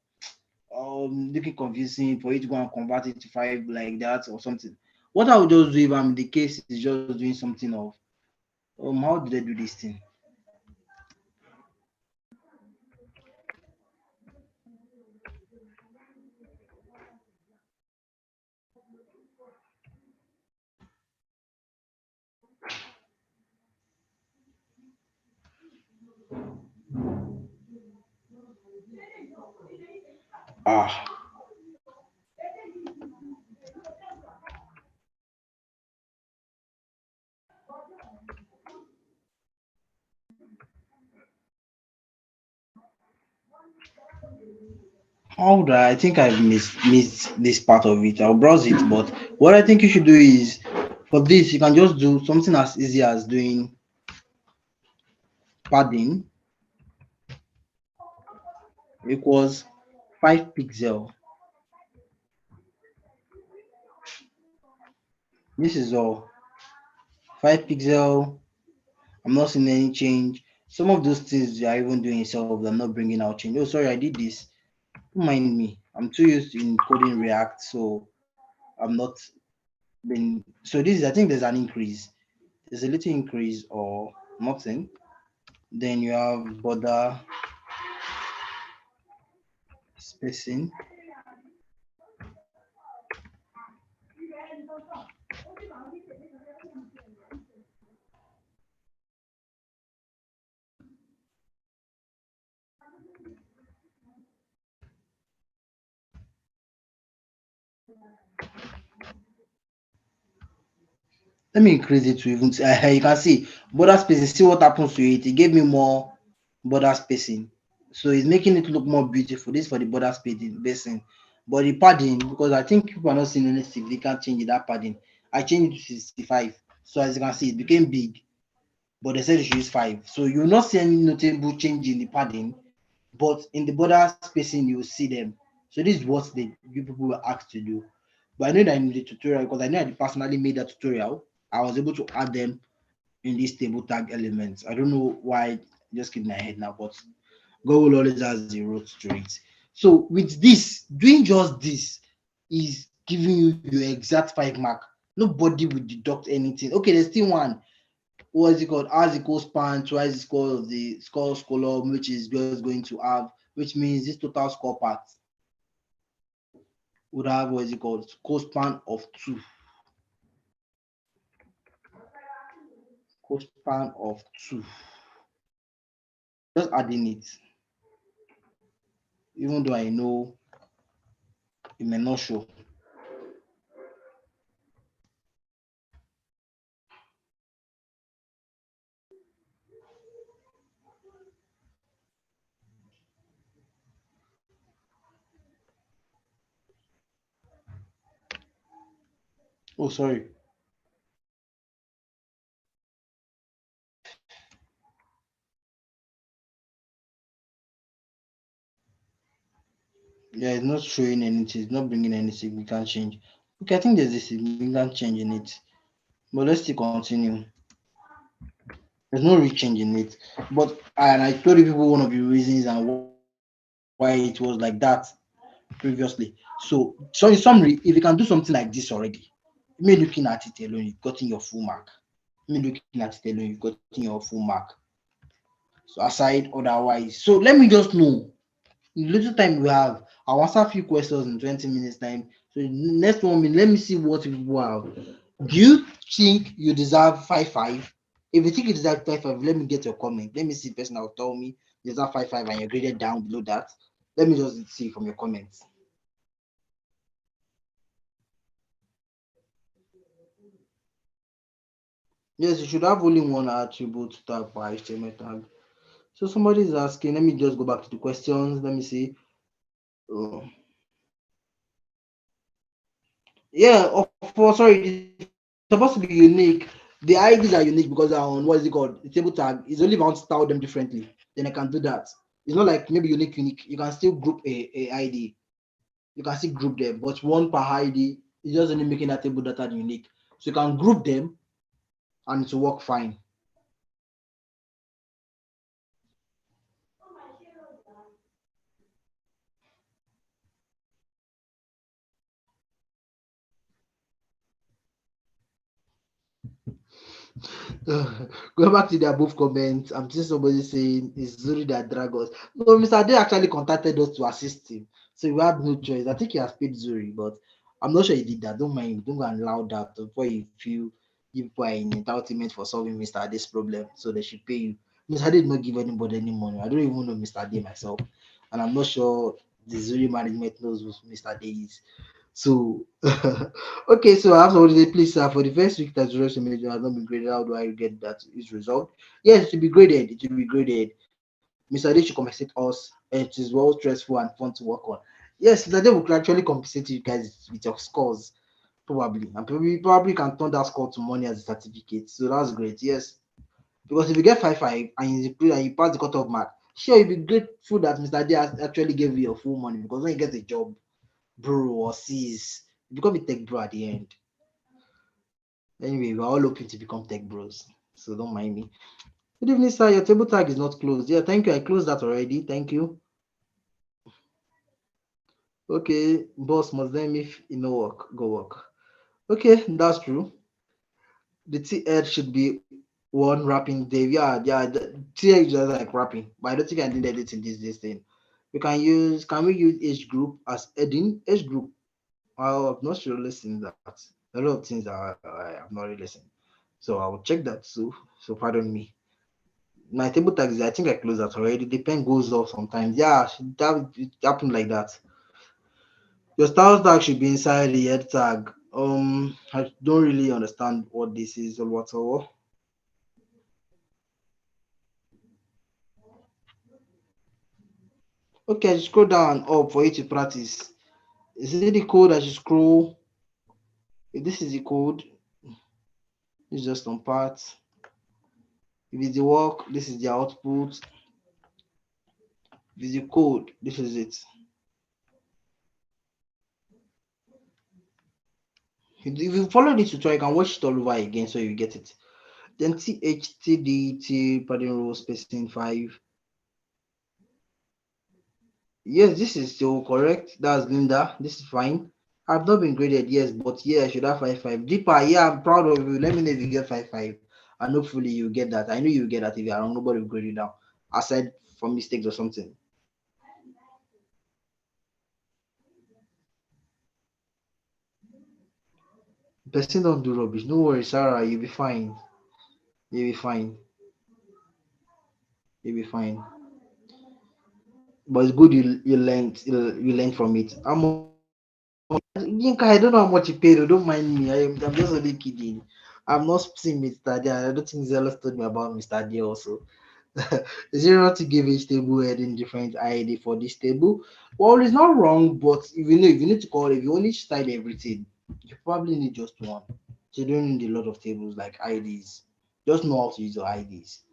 looking confusing for you to go and convert it to 5 like that or something. What I'll just do if I'm the case is just doing something of how did I do this thing? Ah, how do I think I've missed this part of it. I'll browse it, but what I think you should do is for this you can just do something as easy as doing padding equals 5 pixel. This is all 5 pixel. I'm not seeing any change. Some of those things you are even doing yourself. I'm not bringing out change. Oh, sorry, I did this. Don't mind me. I'm too used to encoding React, so I'm not been. So this is, I think there's an increase. There's a little increase or nothing. Then you have border spacing. Let me increase it to even you can see border spacing. See what happens to it. It gave me more border spacing. So it's making it look more beautiful. This for the border spacing. But the padding, because I think people are not seeing any significant change in that padding. I changed it to 65. So as you can see, it became big. But they said you should use 5. So you will not see any notable change in the padding, but in the border spacing, you will see them. So this is what you people were asked to do. But I know that in the tutorial, because I know I personally made that tutorial, I was able to add them in these table tag elements. I don't know why I just keep my head now, but Google always has a road to it. So with this, doing just this is giving you your exact 5 mark. Nobody will deduct anything. Okay, there's still one. What is it called? R is equals span twice the score of the scores column, which is just going to have, which means this total score part would have what is it called? Cospan of 2. Cospan of 2. Just adding it, even though I know it may not show. Oh, sorry. Yeah, it's not showing anything. It's not bringing any significant change. Okay, I think there's a significant change in it, but let's still continue. There's no real change in it, but and I told you people one of the reasons and why it was like that previously. So, in summary, if you can do something like this already, me looking at it alone, you've gotten your full mark. Me looking at it alone, you've gotten your full mark. So aside otherwise, so let me just know the little time we have. I'll answer a few questions in 20 minutes time. So the next 1 minute, let me see what people have. Do you think you deserve 5-5? If you think you deserve 5-5, let me get your comment. Let me see the person that will tell me you deserve 5-5 and you're graded down below that. Let me just see from your comments. Yes, you should have only one attribute tag per HTML tag. So somebody is asking, let me just go back to the questions. Let me see. Oh. Yeah, for sorry, it's supposed to be unique. The IDs are unique because they're on what is it called? The table tag. It's only if I want to style them differently, then I can do that. It's not like maybe unique. You can still group a ID. You can still group them, but one per ID is just only making that table data unique. So you can group them and it will work fine. Going back to the above comments, I'm seeing somebody saying it's Zuri that drag us. No, Mr. Ade actually contacted us to assist him, so we had no choice. I think he has paid Zuri, but I'm not sure he did that. Don't mind, don't go and allow that before you feel you people are in entitlement for solving Mr. Ade's problem, so they should pay you. Mr. Ade did not give anybody any money. I don't even know Mr. Ade myself, and I'm not sure the Zuri management knows who Mr. Ade is. So, okay, so I have somebody say, please, sir, for the first week that zero semester has not been graded, how do I get that is resolved? Yes, it should be graded. It should be graded. Mr. Ade should compensate us. It is well stressful and fun to work on. Yes, Mr. Ade will actually compensate you guys with your scores, probably. And probably can turn that score to money as a certificate. So that's great. Yes. Because if you get 5-5 and you pass the cutoff mark, sure, you'll be grateful that Mr. Ade actually gave you your full money because when you get a job, bro or sis, you become a tech bro at the end. Anyway, we're all looking to become tech bros, so don't mind me. Good evening, sir. Your table tag is not closed. Yeah, thank you. I closed that already. Thank you. Okay, boss must then if you know work, go work. Okay, that's true. The T edge should be one wrapping day. Yeah, the T edge is just like wrapping, but I don't think I need editing this thing. Can we use age group as heading? Age group. I've not really listened that. A lot of things that I have not really listened. So I will check that too. So pardon me. My table tags, I think I closed that already. The pen goes off sometimes. Yeah, that it happened like that. Your style tag should be inside the head tag. I don't really understand what this is or whatsoever. Okay, I should scroll down and up for you to practice. Is it the code I should scroll? If this is the code, it's just some parts. If it's the work, this is the output. If it's the code, this is it. If you follow this tutorial, you can watch it all over again so you get it. Then THTDT padding row spacing 5. Yes, this is still correct. That's Linda. This is fine. I've not been graded, yes, but yeah, I should have 5-5. Deeper, yeah, I'm proud of you. Let me know if you get 5-5. And hopefully you get that. I know you get that if you are wrong, nobody will grade you down. Aside from mistakes or something. Person don't do rubbish. No worry, Sarah, you'll be fine. You'll be fine. You'll be fine. But it's good you learned from it. Yinka, I don't know how much you paid. Don't mind me. I'm just only kidding. I'm not seeing Mr. Ade. I don't think Zealous told me about Mr. Ade also. Is it wrong to give each table heading different ID for this table? Well, it's not wrong, but if you need to call, if you only style everything, you probably need just one. So you don't need a lot of tables like IDs. Just know how to use your IDs.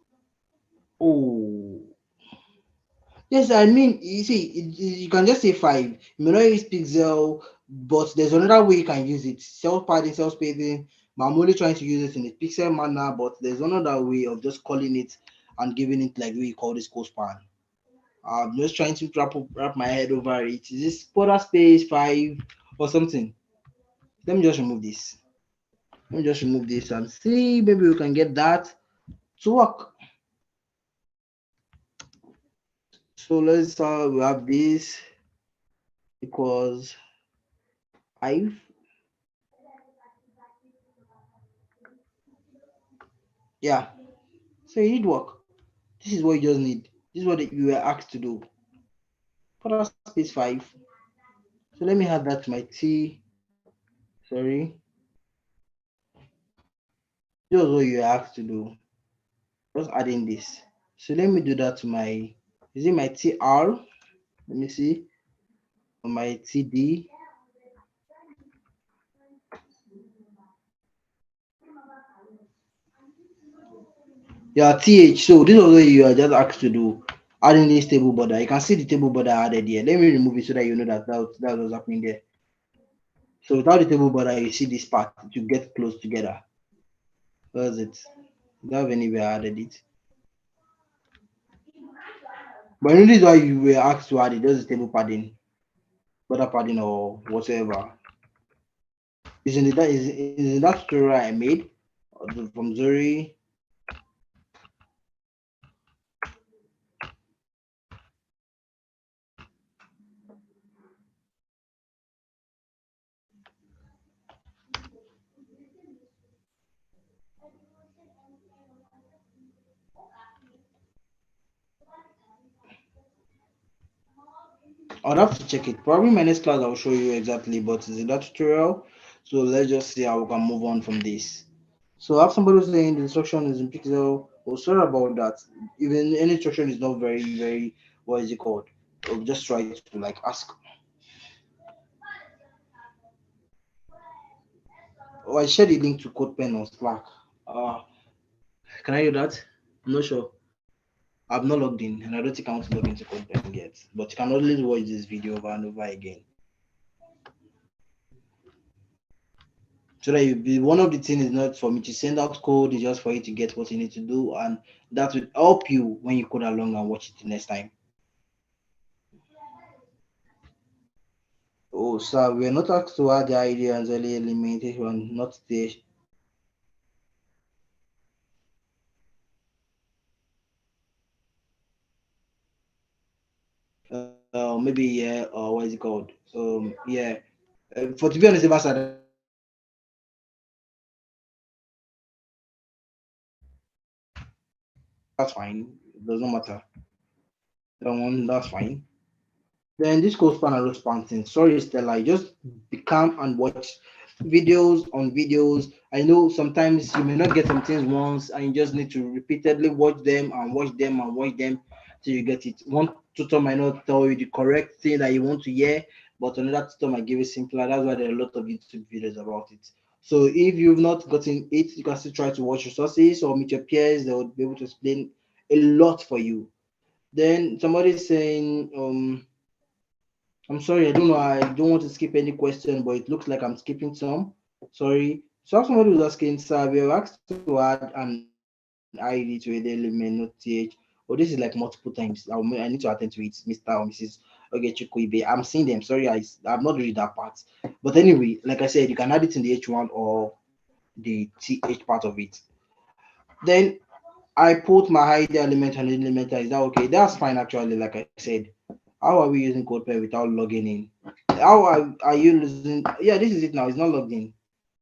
Oh, Yes, I mean, you see, you can just say five. You may not use pixel, but there's another way you can use it. Self padding, self spacing. But I'm only trying to use it in a pixel manner. But there's another way of just calling it and giving it like the way you call this code span. I'm just trying to wrap my head over it. Is this border space five or something? Let me just remove this. Let me just remove this and see. Maybe we can get that to work. So let's we have this equals five. Yeah. So you need work. This is what you just need. This is what you were asked to do. Border space five. So let me add that to my T. Sorry. This was what you were asked to do. Just adding this. So let me do that to my, is it my TR? Let me see. On my TD. Yeah, TH. So this was what you are just asked to do. Adding this table border. You can see the table border added here. Let me remove it so that you know that was happening there. So without the table border, you see this part to get close together. Where's it? You don't have anywhere added it. But you know this is why you were asked to add it. Those is table padding, border padding, or whatever. Is in that tutorial I made from Zori. I'll have to check it. Probably my next class I'll show you exactly, but it's in that tutorial. So let's just see how we can move on from this. So I have somebody saying the instruction is in pixel. Oh, sorry about that. Even any instruction is not very, what is it called? I'll just try to like ask. Oh, I shared the link to CodePen on Slack. Uh, can I do that? I'm not sure. I've not logged in, and I don't think I want to log into CodePen yet. But you can always watch this video over and over again. So that you be one of the things is not for me to send out code, it's just for you to get what you need to do, and that will help you when you code along and watch it the next time. Oh, sir, we are not asked to add the idea and early limitation, not the maybe yeah, or what is it called? Yeah. For to be honest, if I said that's fine, it does not matter. That one, that's fine. Then this goes pan and response thing. Sorry, Stella, just be calm and watch videos on videos. I know sometimes you may not get some things once and you just need to repeatedly watch them and watch them and watch them till you get it. One tutor might not tell you the correct thing that you want to hear, but another tutor might give it simpler. That's why there are a lot of YouTube videos about it. So if you've not gotten it, you can still try to watch resources or meet your peers. They will be able to explain a lot for you. Then somebody is saying, I'm sorry, I don't know. I don't want to skip any question, but it looks like I'm skipping some. Sorry. So somebody was asking, sir, we were asked to add an ID to a element, not TH. Oh, this is like multiple times. I need to attend to it, Mr. or Mrs. Okay, Chukwuibe. I'm seeing them. Sorry, I've not read that part. But anyway, like I said, you can add it in the H1 or the TH part of it. Then I put my ID element and element. Is that okay? That's fine actually. Like I said, how are we using CodePen without logging in? How are you losing? Yeah, this is it now. It's not logged in.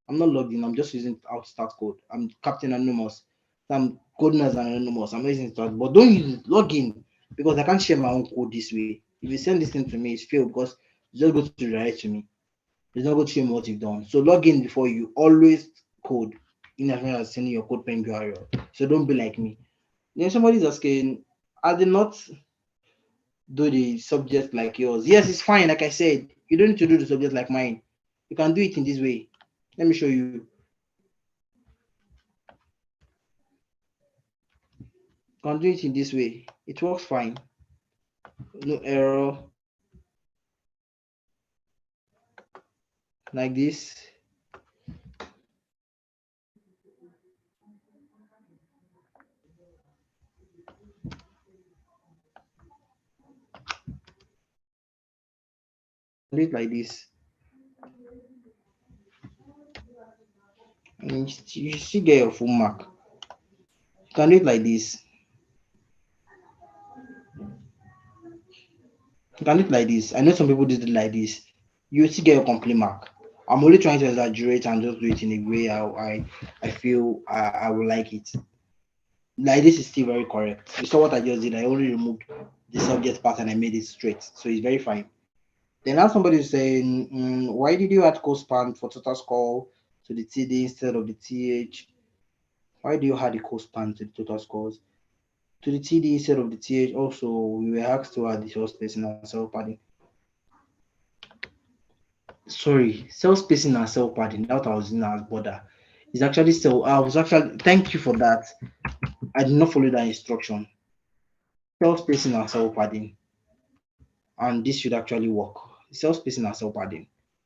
I'm not logged in. I'm just using out start code. I'm Captain Anonymous. I'm coding as Anonymous. I'm using start, but don't use it. Log in because I can't share my own code this way. If you send this thing to me, it's failed because it's just going to redirect to me. It's not going to show me what you've done. So log in before you always code in as well as sending your code pen URL. So don't be like me. Then somebody's asking, are they not do the subject like yours? Yes, it's fine. Like I said, you don't need to do the subject like mine. You can do it in this way. Let me show you. You can do it in this way. It works fine. no error, like this. Do it like this, and you still get your full mark. You can do it like this. You can do it like this. I know some people did it like this. You still get your complete mark. I'm only trying to exaggerate and just do it in a way I feel I will like it. Like this is still very correct. You saw what I just did. I only removed the subject part and I made it straight, so it's very fine. Then now somebody is saying, why did you add co-span for total score to the TD instead of the TH? Why do you add the co-span to the total scores to the TD instead of the TH? Also, we were asked to add the source spacing and self padding. Sorry, self spacing and self padding. That I was in as border. It's actually so. I was actually thank you for that. I did not follow that instruction. Self spacing and self padding, and this should actually work. Self spacing and self padding.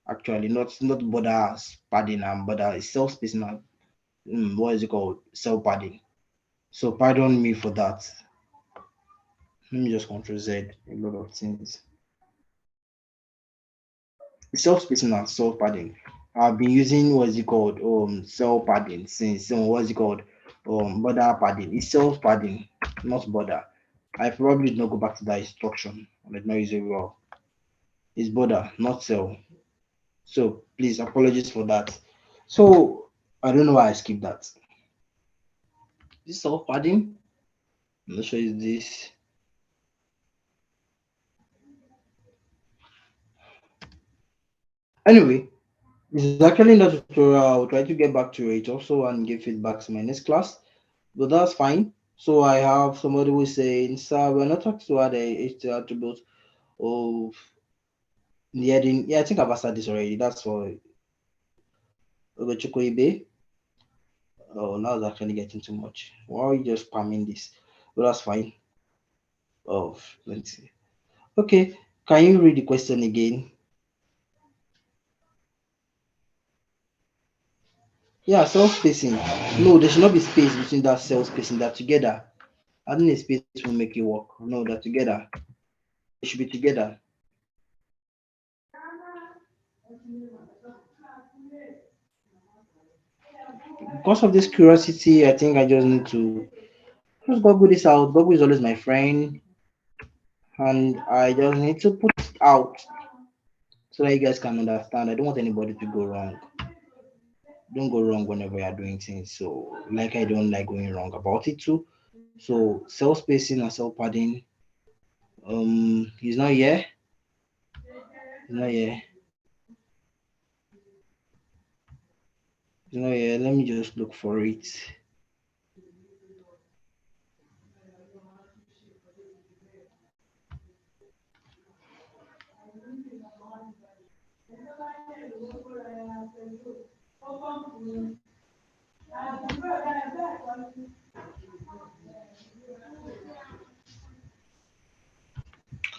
Actually, not border padding and border. It's self spacing and what is it called? Self padding. So pardon me for that. Let me just control Z a lot of things. Self spacing and self padding. I've been using what is it called self padding since what is it called border padding. It's self padding, not border. I probably did not go back to that instruction. I did not use it well. It's border, not self. So please apologies for that. So I don't know why I skipped that. This self padding. I'm not sure it's this. Anyway, this is actually in the tutorial. I'll try to get back to it also and give feedback to my next class. But that's fine. So I have somebody who is saying, sir, we're not talking to add a HTML attribute of the heading. Yeah, I think I've answered this already. That's for Ogochukwuibe. Oh, now it's actually getting too much. Why are you just spamming this? But that's fine. Oh, let's see. Okay, can you read the question again? Yeah, self spacing. No, there should not be space between that self spacing. They're together. Adding a space will make it work. No, they're together. They should be together. Because of this curiosity, I think I just need to just Google this out. Google is always my friend, and I just need to put it out so that you guys can understand. I don't want anybody to go wrong. Don't go wrong whenever you're doing things. So, like I don't like going wrong about it too. So, self spacing and self padding. He's not here. He's not here. He's not here. Let me just look for it.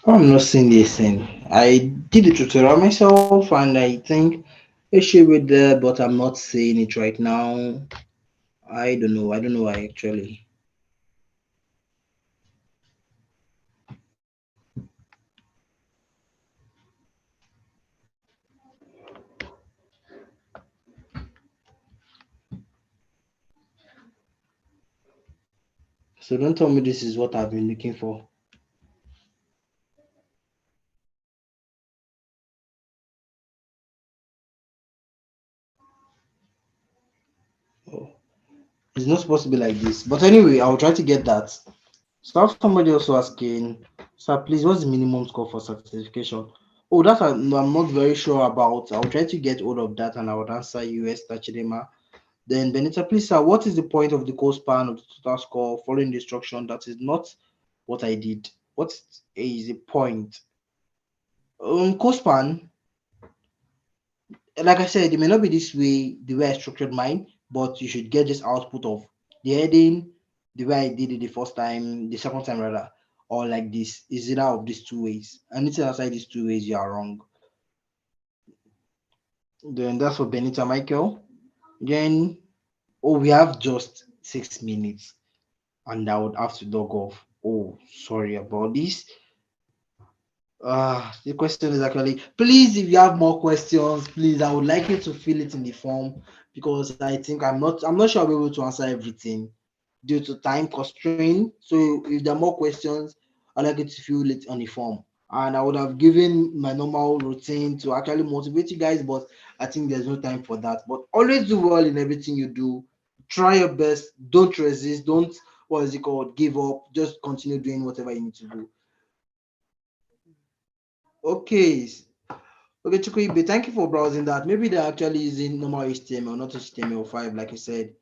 I'm not seeing this thing. I did the tutorial myself, and I think it should be there, but I'm not seeing it right now. I don't know. I don't know why actually. So don't tell me this is what I've been looking for. Oh, it's not supposed to be like this. But anyway, I'll try to get that. So I have somebody also asking, sir, please, what's the minimum score for certification? Oh, that I'm not very sure about. I'll try to get hold of that and I would answer you, Esther Chidema. Then Benita, please, sir, what is the point of the course span of the total score following the instruction? That is not what I did. What is the point? Course span, like I said, it may not be this way, the way I structured mine, but you should get this output of the heading, the way I did it the first time, the second time rather, or like this. Is either of these two ways. Anything outside these two ways, you are wrong. Then that's for Benita Michael. Then, oh, we have just 6 minutes, and I would have to log off. Oh, sorry about this. The question is actually, please, if you have more questions, please, I would like you to fill it in the form, because I think I'm not sure I'll be able to answer everything due to time constraint. So if there are more questions, I'd like you to fill it on the form. And I would have given my normal routine to actually motivate you guys, but I think there's no time for that. But always do well in everything you do. Try your best. Don't resist. Don't, what is it called, give up. Just continue doing whatever you need to do. Okay. Okay, Chukwuibe, thank you for browsing that. Maybe they're actually using normal HTML, not HTML5, like you said.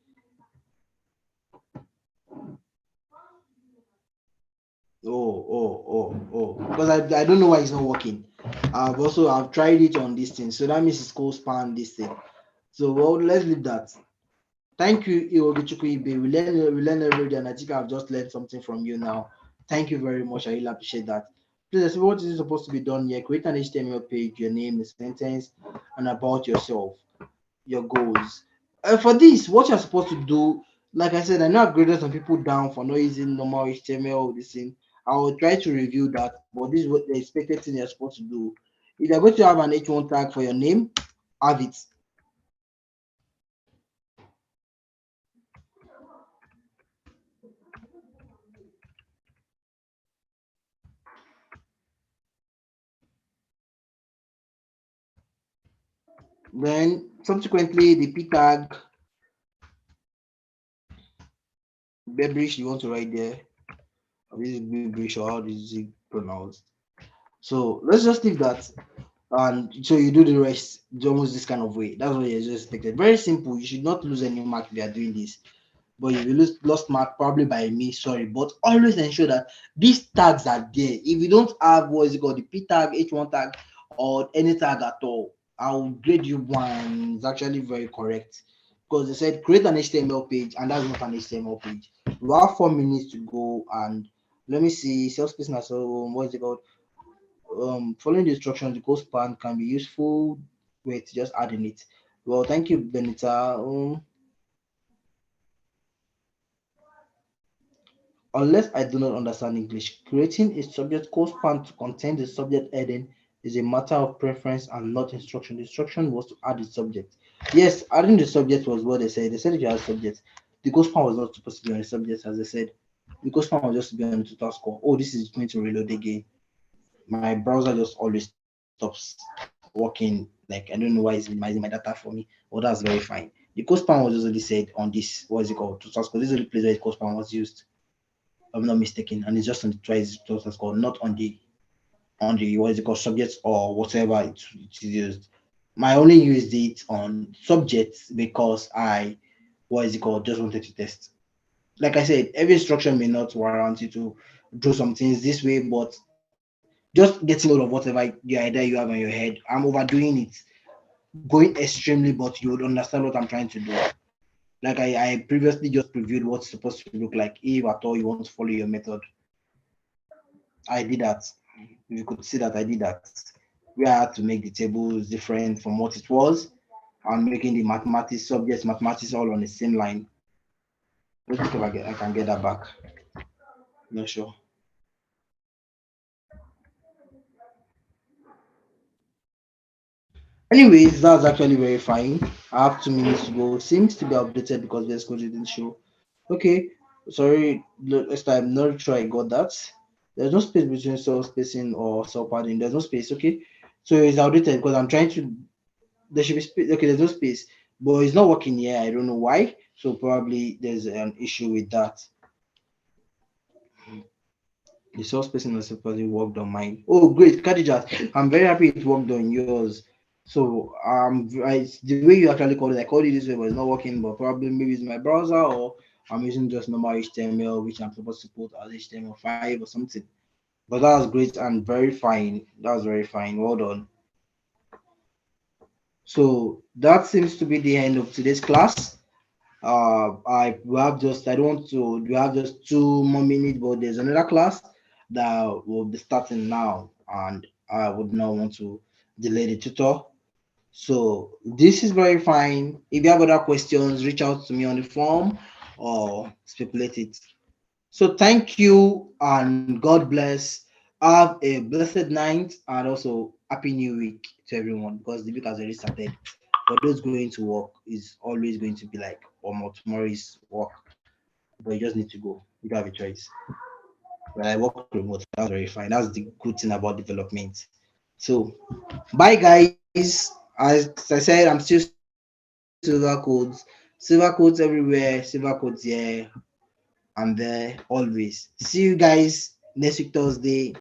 Because I don't know why it's not working. I've tried it on this thing, so that means it's called span this thing. So well, let's leave that. Thank you, Iwogichukwu Ibe. We learn every day, and I think I've just learned something from you now. Thank you very much. I really appreciate that. Please, what is supposed to be done here? Create an HTML page, your name, the sentence, and about yourself, your goals. For this, what you're supposed to do, like I said, I know I've graded some people down for not using normal HTML. This thing, I will try to review that, but this is what the expected thing you're supposed to do. If you're going to have an H1 tag for your name, have it. Then subsequently, the P tag, Bebrish, you want to write there. This is Bebrish, or how is it pronounced? So let's just leave that. And so you do the rest almost this kind of way. That's what you're just expected. Very simple. You should not lose any mark if you are doing this. But if you lost mark, probably by me, sorry. But always ensure that these tags are there. If you don't have, what is it called, the P tag, H1 tag, or any tag at all, I'll grade you one. It's actually very correct. Because they said create an HTML page, and that's not an HTML page. We have 4 minutes to go, and let me see, self spacing as well. What is it called? Following the instructions, the code span can be useful. Wait, just adding it. Well, thank you, Benita. Unless I do not understand English, creating a subject code span to contain the subject heading is a matter of preference and not instruction. The instruction was to add the subject. Yes, adding the subject was what they said. They said if you had subject, the code span was not supposed to be on the subject, as they said. The code span was just to be on the total score. Oh, this is going to reload again. My browser just always stops working. Like, I don't know why it's minimizing my data for me. Oh, that's very fine. The code span was just already said on this, what is it called? Total score. This is the only place where the code span was used. I'm not mistaken, and it's just on the twice total score, not on the what is it called, subjects or whatever it is used. My only used it on subjects because I, what is it called, just wanted to test. Like I said, every instruction may not warrant you to do some things this way, but just getting hold of whatever the idea you have in your head. I'm overdoing it, going extremely, but you would understand what I'm trying to do. Like I previously just previewed what's supposed to look like if at all you want to follow your method. I did that. You could see that I did that. We had to make the tables different from what it was and making the mathematics subjects, mathematics all on the same line. Let's see if I can get that back. Not sure. Anyways, that's actually very fine. I have 2 minutes to go. Seems to be updated because VS Code didn't show. Okay, sorry. Let's time. Not sure I got that. There's no space between self spacing or self padding. There's no space. Okay, so it's outdated because I'm trying to. There should be space. Okay, there's no space, but it's not working here. I don't know why. So probably there's an issue with that. The self spacing has supposedly worked on mine. Oh, great, Khadija. I'm very happy it worked on yours. So the way you actually called it, I called it this way, but it's not working. But probably maybe it's my browser or I'm using just normal HTML, which I'm supposed to put as HTML5 or something. But that was great and very fine. That was very fine. Well done. So that seems to be the end of today's class. I we have just I don't want to we have just 2 more minutes, but there's another class that will be starting now, and I would not want to delay the tutor. So this is very fine. If you have other questions, reach out to me on the form or speculate it. So thank you and God bless. Have a blessed night and also happy new week to everyone, because the week has already started. For those going to work, is always going to be like, or more tomorrow is work, but you just need to go. You don't have a choice. But I work remote. That's very fine. That's the good thing about development. So bye guys. As I said, I'm still Silver Codes. Silver Codes everywhere. Silver Codes here and there always. See you guys next week Thursday.